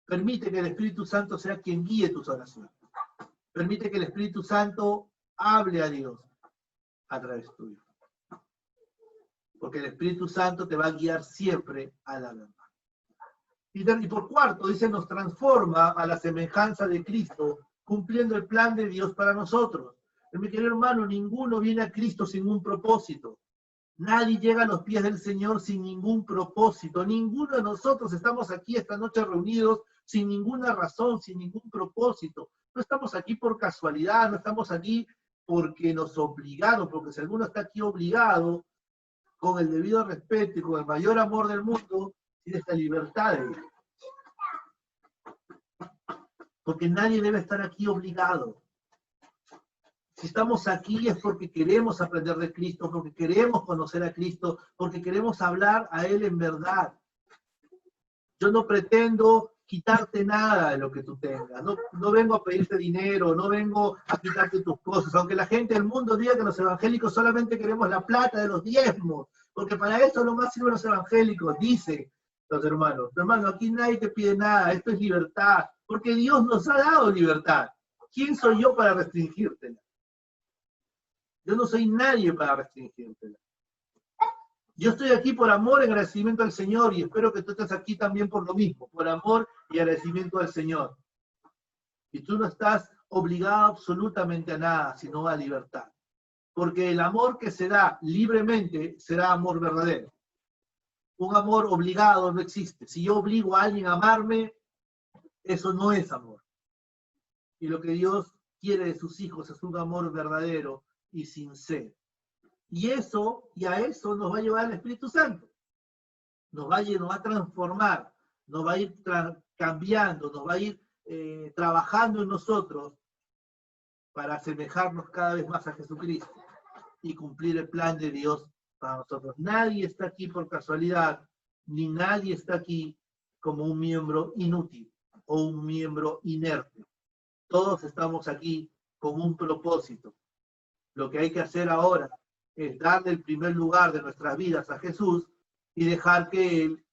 Permite que el Espíritu Santo sea quien guíe tus oraciones. Permite que el Espíritu Santo hable a Dios a través tuyo. Porque el Espíritu Santo te va a guiar siempre a la verdad. Y por cuarto, dice, nos transforma a la semejanza de Cristo, cumpliendo el plan de Dios para nosotros. Mi querido hermano, ninguno viene a Cristo sin un propósito. Nadie llega a los pies del Señor sin ningún propósito. Ninguno de nosotros estamos aquí esta noche reunidos sin ninguna razón, sin ningún propósito. No estamos aquí por casualidad, no estamos aquí porque nos obligaron, porque si alguno está aquí obligado, con el debido respeto y con el mayor amor del mundo, tiene esta libertad de ir. Porque nadie debe estar aquí obligado. Si estamos aquí es porque queremos aprender de Cristo, porque queremos conocer a Cristo, porque queremos hablar a Él en verdad. Yo no pretendo quitarte nada de lo que tú tengas. No vengo a pedirte dinero, no vengo a quitarte tus cosas. Aunque la gente del mundo diga que los evangélicos solamente queremos la plata de los diezmos, porque para eso nomás sirven los evangélicos, dicen los hermanos. Hermano, aquí nadie te pide nada, esto es libertad, porque Dios nos ha dado libertad. ¿Quién soy yo para restringírtela? Yo no soy nadie para restringírtela. Yo estoy aquí por amor y agradecimiento al Señor, y espero que tú estés aquí también por lo mismo, por amor y agradecimiento al Señor. Y tú no estás obligado absolutamente a nada, sino a libertad. Porque el amor que se da libremente será amor verdadero. Un amor obligado no existe. Si yo obligo a alguien a amarme, eso no es amor. Y lo que Dios quiere de sus hijos es un amor verdadero y sincero. Y a eso nos va a llevar el Espíritu Santo. Nos va a transformar, nos va a ir cambiando, nos va a ir trabajando en nosotros para asemejarnos cada vez más a Jesucristo y cumplir el plan de Dios para nosotros. Nadie está aquí por casualidad, ni nadie está aquí como un miembro inútil o un miembro inerte. Todos estamos aquí con un propósito. Lo que hay que hacer ahora es darle el primer lugar de nuestras vidas a Jesús y dejar que Él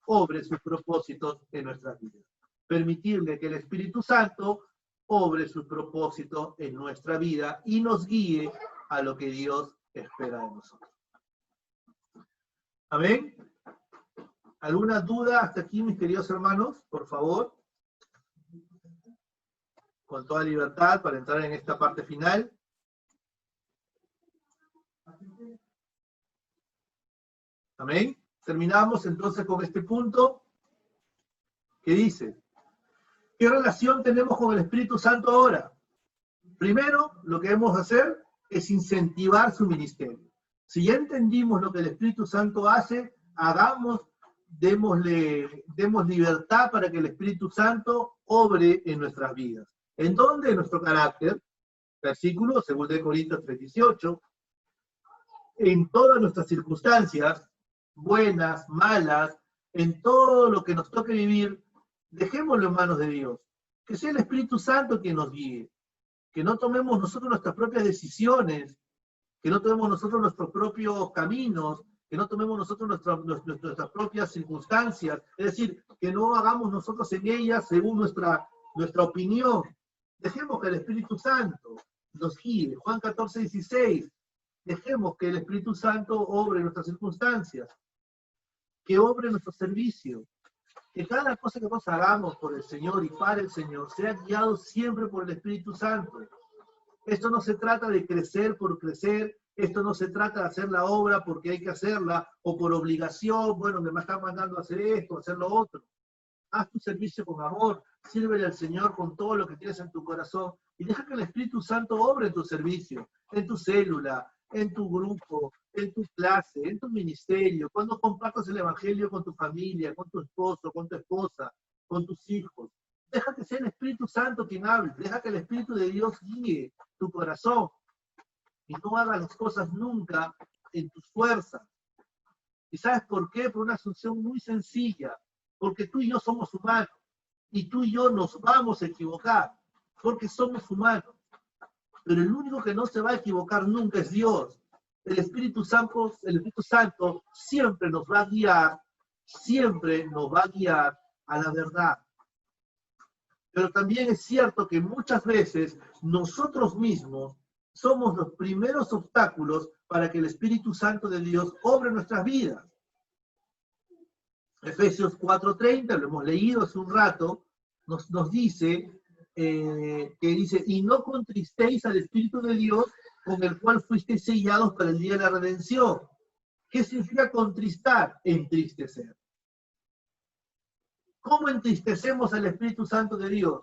obre sus propósitos en nuestras vidas. Permitirle que el Espíritu Santo obre sus propósitos en nuestra vida y nos guíe a lo que Dios espera de nosotros. ¿Amén? ¿Alguna duda hasta aquí, mis queridos hermanos? Por favor. Con toda libertad para entrar en esta parte final. Amén. Terminamos entonces con este punto que dice, ¿qué relación tenemos con el Espíritu Santo ahora? Primero, lo que debemos hacer es incentivar su ministerio. Si ya entendimos lo que el Espíritu Santo hace, demos libertad para que el Espíritu Santo obre en nuestras vidas. ¿En dónde? En nuestro carácter. Versículo 2 Corintios 3:18. En todas nuestras circunstancias, buenas, malas, en todo lo que nos toque vivir, dejémoslo en manos de Dios. Que sea el Espíritu Santo quien nos guíe. Que no tomemos nosotros nuestras propias decisiones, que no tomemos nosotros nuestros propios caminos, que no tomemos nosotros nuestras propias circunstancias. Es decir, que no hagamos nosotros en ellas según nuestra opinión. Dejemos que el Espíritu Santo nos guíe. Juan 14:16. Dejemos que el Espíritu Santo obre en nuestras circunstancias, que obre en nuestro servicio, que cada cosa que nos hagamos por el Señor y para el Señor sea guiado siempre por el Espíritu Santo. Esto no se trata de crecer por crecer, esto no se trata de hacer la obra porque hay que hacerla, o por obligación, bueno, me están mandando a hacer esto, a hacer lo otro. Haz tu servicio con amor, sírvele al Señor con todo lo que tienes en tu corazón, y deja que el Espíritu Santo obre en tu servicio, en tu célula, en tu grupo, en tu clase, en tu ministerio, cuando compartas el Evangelio con tu familia, con tu esposo, con tu esposa, con tus hijos. Deja que sea el Espíritu Santo quien hable, deja que el Espíritu de Dios guíe tu corazón, y no hagas las cosas nunca en tus fuerzas. ¿Y sabes por qué? Por una asunción muy sencilla, porque tú y yo somos humanos, y tú y yo nos vamos a equivocar, porque somos humanos. Pero el único que no se va a equivocar nunca es Dios. El Espíritu Santo siempre nos va a guiar, siempre nos va a guiar a la verdad. Pero también es cierto que muchas veces nosotros mismos somos los primeros obstáculos para que el Espíritu Santo de Dios obre en nuestras vidas. Efesios 4:30, lo hemos leído hace un rato, nos dice, y no contristéis al Espíritu de Dios con el cual fuisteis sellados para el día de la redención. ¿Qué significa contristar? Entristecer. ¿Cómo entristecemos al Espíritu Santo de Dios?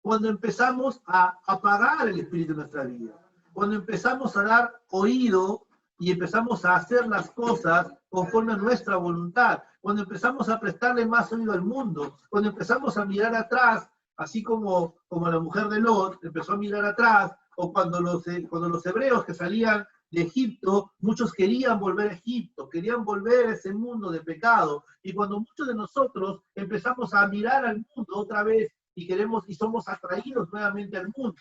Cuando empezamos a apagar el Espíritu de nuestra vida. Cuando empezamos a dar oído y empezamos a hacer las cosas conforme a nuestra voluntad. Cuando empezamos a prestarle más oído al mundo. Cuando empezamos a mirar atrás, así como la mujer de Lot empezó a mirar atrás, o cuando los hebreos que salían de Egipto, muchos querían volver a Egipto, querían volver a ese mundo de pecado, y cuando muchos de nosotros empezamos a mirar al mundo otra vez y somos atraídos nuevamente al mundo,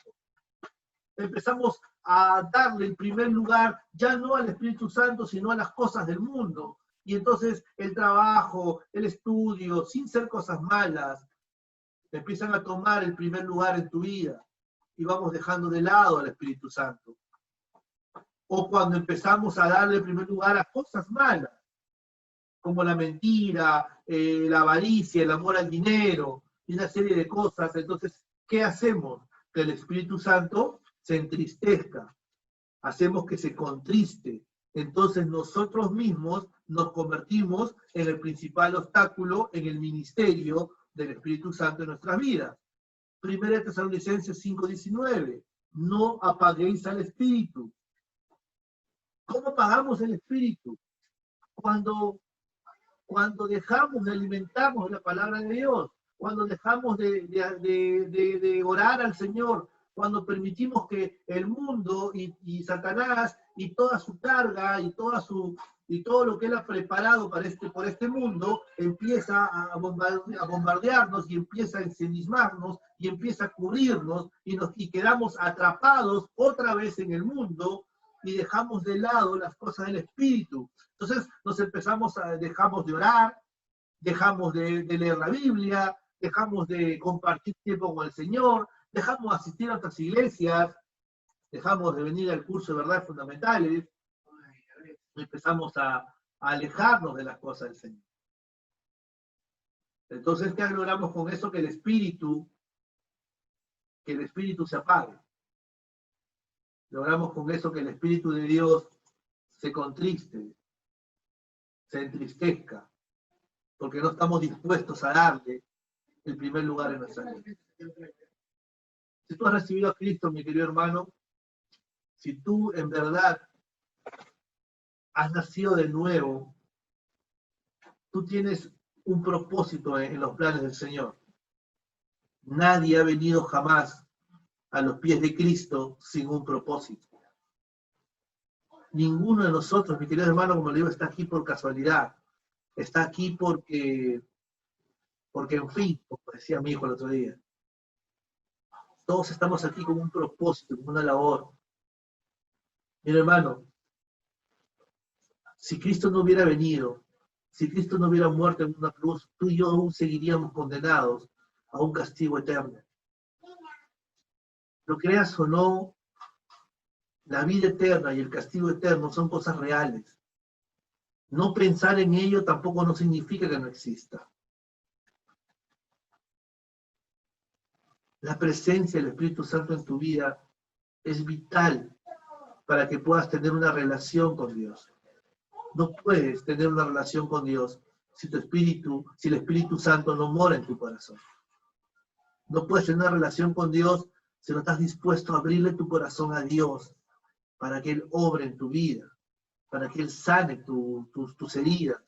empezamos a darle el primer lugar ya no al Espíritu Santo, sino a las cosas del mundo, y entonces el trabajo, el estudio, sin ser cosas malas, empiezan a tomar el primer lugar en tu vida, y vamos dejando de lado al Espíritu Santo. O cuando empezamos a darle el primer lugar a cosas malas, como la mentira, la avaricia, el amor al dinero, y una serie de cosas. Entonces, ¿qué hacemos? Que el Espíritu Santo se entristezca. Hacemos que se contriste. Entonces nosotros mismos nos convertimos en el principal obstáculo en el ministerio del Espíritu Santo en nuestras vidas. Primera de Tesalonicenses 5:19. No apaguéis al Espíritu. ¿Cómo apagamos el Espíritu? Cuando dejamos de alimentarnos de la palabra de Dios, cuando dejamos de orar al Señor, cuando permitimos que el mundo y Satanás y toda su carga y todo lo que él ha preparado por este mundo empieza a bombardearnos y empieza a ensimismarnos y empieza a cubrirnos y quedamos atrapados otra vez en el mundo y dejamos de lado las cosas del Espíritu. Entonces dejamos de orar, dejamos de leer la Biblia, dejamos de compartir tiempo con el Señor, dejamos de asistir a otras iglesias, dejamos de venir al curso de verdades fundamentales, empezamos a alejarnos de las cosas del Señor. Entonces, ¿qué logramos con eso? Que el espíritu se apague. Logramos con eso que el Espíritu de Dios se contriste, se entristezca, porque no estamos dispuestos a darle el primer lugar en nuestra vida. Si tú has recibido a Cristo, mi querido hermano, si tú en verdad has nacido de nuevo, tú tienes un propósito en los planes del Señor. Nadie ha venido jamás a los pies de Cristo sin un propósito. Ninguno de nosotros, mi querido hermano, como le digo, está aquí por casualidad. Está aquí porque en fin, como decía mi hijo el otro día, todos estamos aquí con un propósito, con una labor. Mi hermano, si Cristo no hubiera venido, si Cristo no hubiera muerto en una cruz, tú y yo aún seguiríamos condenados a un castigo eterno. Lo creas o no, la vida eterna y el castigo eterno son cosas reales. No pensar en ello tampoco no significa que no exista. La presencia del Espíritu Santo en tu vida es vital para que puedas tener una relación con Dios. No puedes tener una relación con Dios si el Espíritu Santo no mora en tu corazón. No puedes tener una relación con Dios si no estás dispuesto a abrirle tu corazón a Dios para que Él obre en tu vida, para que Él sane tus heridas,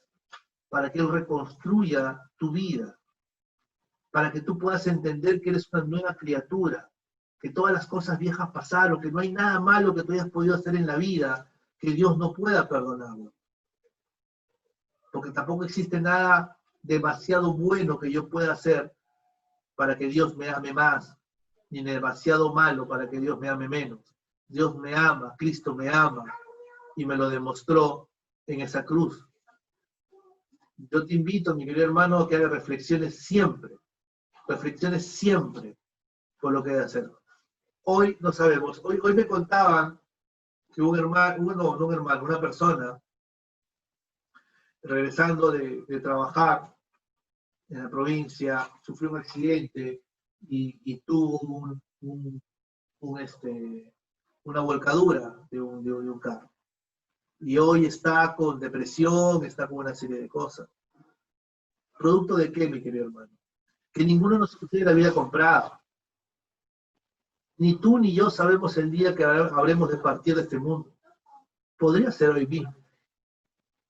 para que Él reconstruya tu vida, para que tú puedas entender que eres una nueva criatura, que todas las cosas viejas pasaron, que no hay nada malo que tú hayas podido hacer en la vida que Dios no pueda perdonarlo. Porque tampoco existe nada demasiado bueno que yo pueda hacer para que Dios me ame más, ni demasiado malo para que Dios me ame menos. Dios me ama, Cristo me ama, y me lo demostró en esa cruz. Yo te invito, mi querido hermano, a que hagas reflexiones siempre por lo que hay que hacer. Hoy no sabemos, hoy me contaban que una persona, regresando de trabajar en la provincia, sufrió un accidente y tuvo una volcadura de un carro. Y hoy está con depresión, está con una serie de cosas. ¿Producto de qué, mi querido hermano? Que ninguno de nosotros tiene la vida comprada. Ni tú ni yo sabemos el día que habremos de partir de este mundo. Podría ser hoy mismo.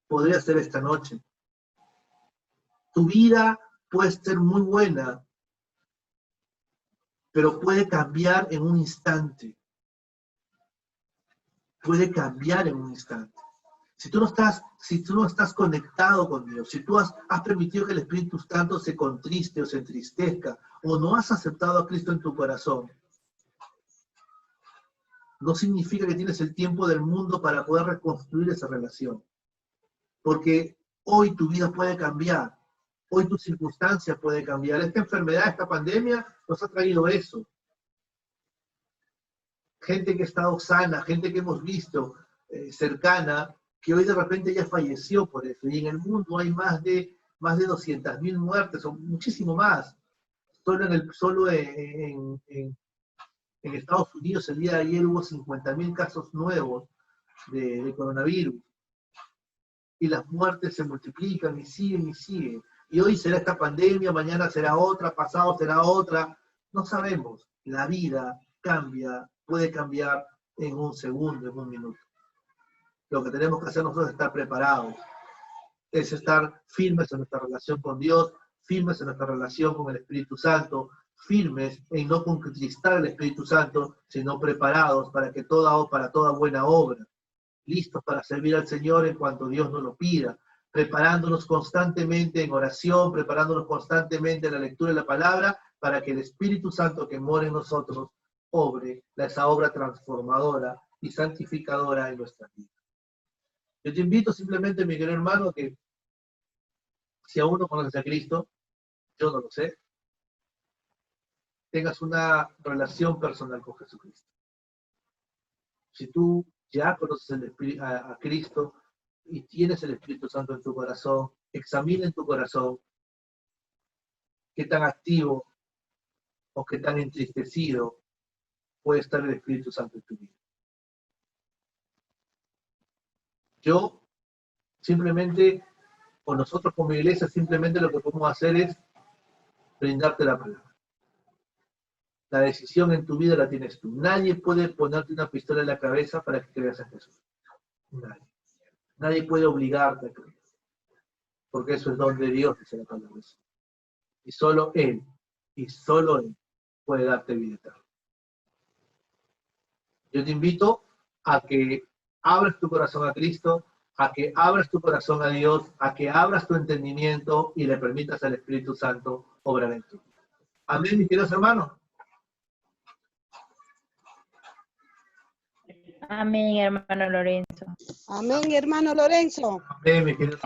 Podría ser esta noche. Tu vida puede ser muy buena, pero puede cambiar en un instante. Puede cambiar en un instante. Si tú no estás conectado con Dios, si tú has permitido que el Espíritu Santo se contriste o se entristezca, o no has aceptado a Cristo en tu corazón, no significa que tienes el tiempo del mundo para poder reconstruir esa relación. Porque hoy tu vida puede cambiar, hoy tu circunstancia puede cambiar. Esta enfermedad, esta pandemia nos ha traído eso. Gente que ha estado sana, gente que hemos visto cercana, que hoy de repente ya falleció por eso. Y en el mundo hay más de 200.000 muertes, o muchísimo más. Solo en Estados Unidos el día de ayer hubo 50.000 casos nuevos de coronavirus. Y las muertes se multiplican y siguen y siguen. Y hoy será esta pandemia, mañana será otra, pasado será otra. No sabemos. La vida cambia, puede cambiar en un segundo, en un minuto. Lo que tenemos que hacer nosotros es estar preparados. Es estar firmes en nuestra relación con Dios, firmes en nuestra relación con el Espíritu Santo, firmes en no conquistar el Espíritu Santo, sino preparados para toda buena obra, listos para servir al Señor en cuanto Dios nos lo pida, preparándonos constantemente en oración, preparándonos constantemente en la lectura de la palabra, para que el Espíritu Santo que mora en nosotros obre esa obra transformadora y santificadora en nuestra vida. Yo te invito simplemente, mi querido hermano, que si aún no conoces a Cristo, yo no lo sé, tengas una relación personal con Jesucristo. Si tú ya conoces a Cristo y tienes el Espíritu Santo en tu corazón, examina en tu corazón qué tan activo o qué tan entristecido puede estar el Espíritu Santo en tu vida. Yo simplemente, o nosotros como iglesia, simplemente lo que podemos hacer es brindarte la palabra. La decisión en tu vida la tienes tú. Nadie puede ponerte una pistola en la cabeza para que creas en Jesús. Nadie. Nadie puede obligarte a creer. Porque eso es don de Dios, dice la palabra. Y solo Él puede darte vida eterna. Yo te invito a que abras tu corazón a Cristo, a que abras tu corazón a Dios, a que abras tu entendimiento y le permitas al Espíritu Santo obrar en ti. Amén, mis queridos hermanos. Amén, hermano Lorenzo. Amén, hermano Lorenzo. Amén, mis queridos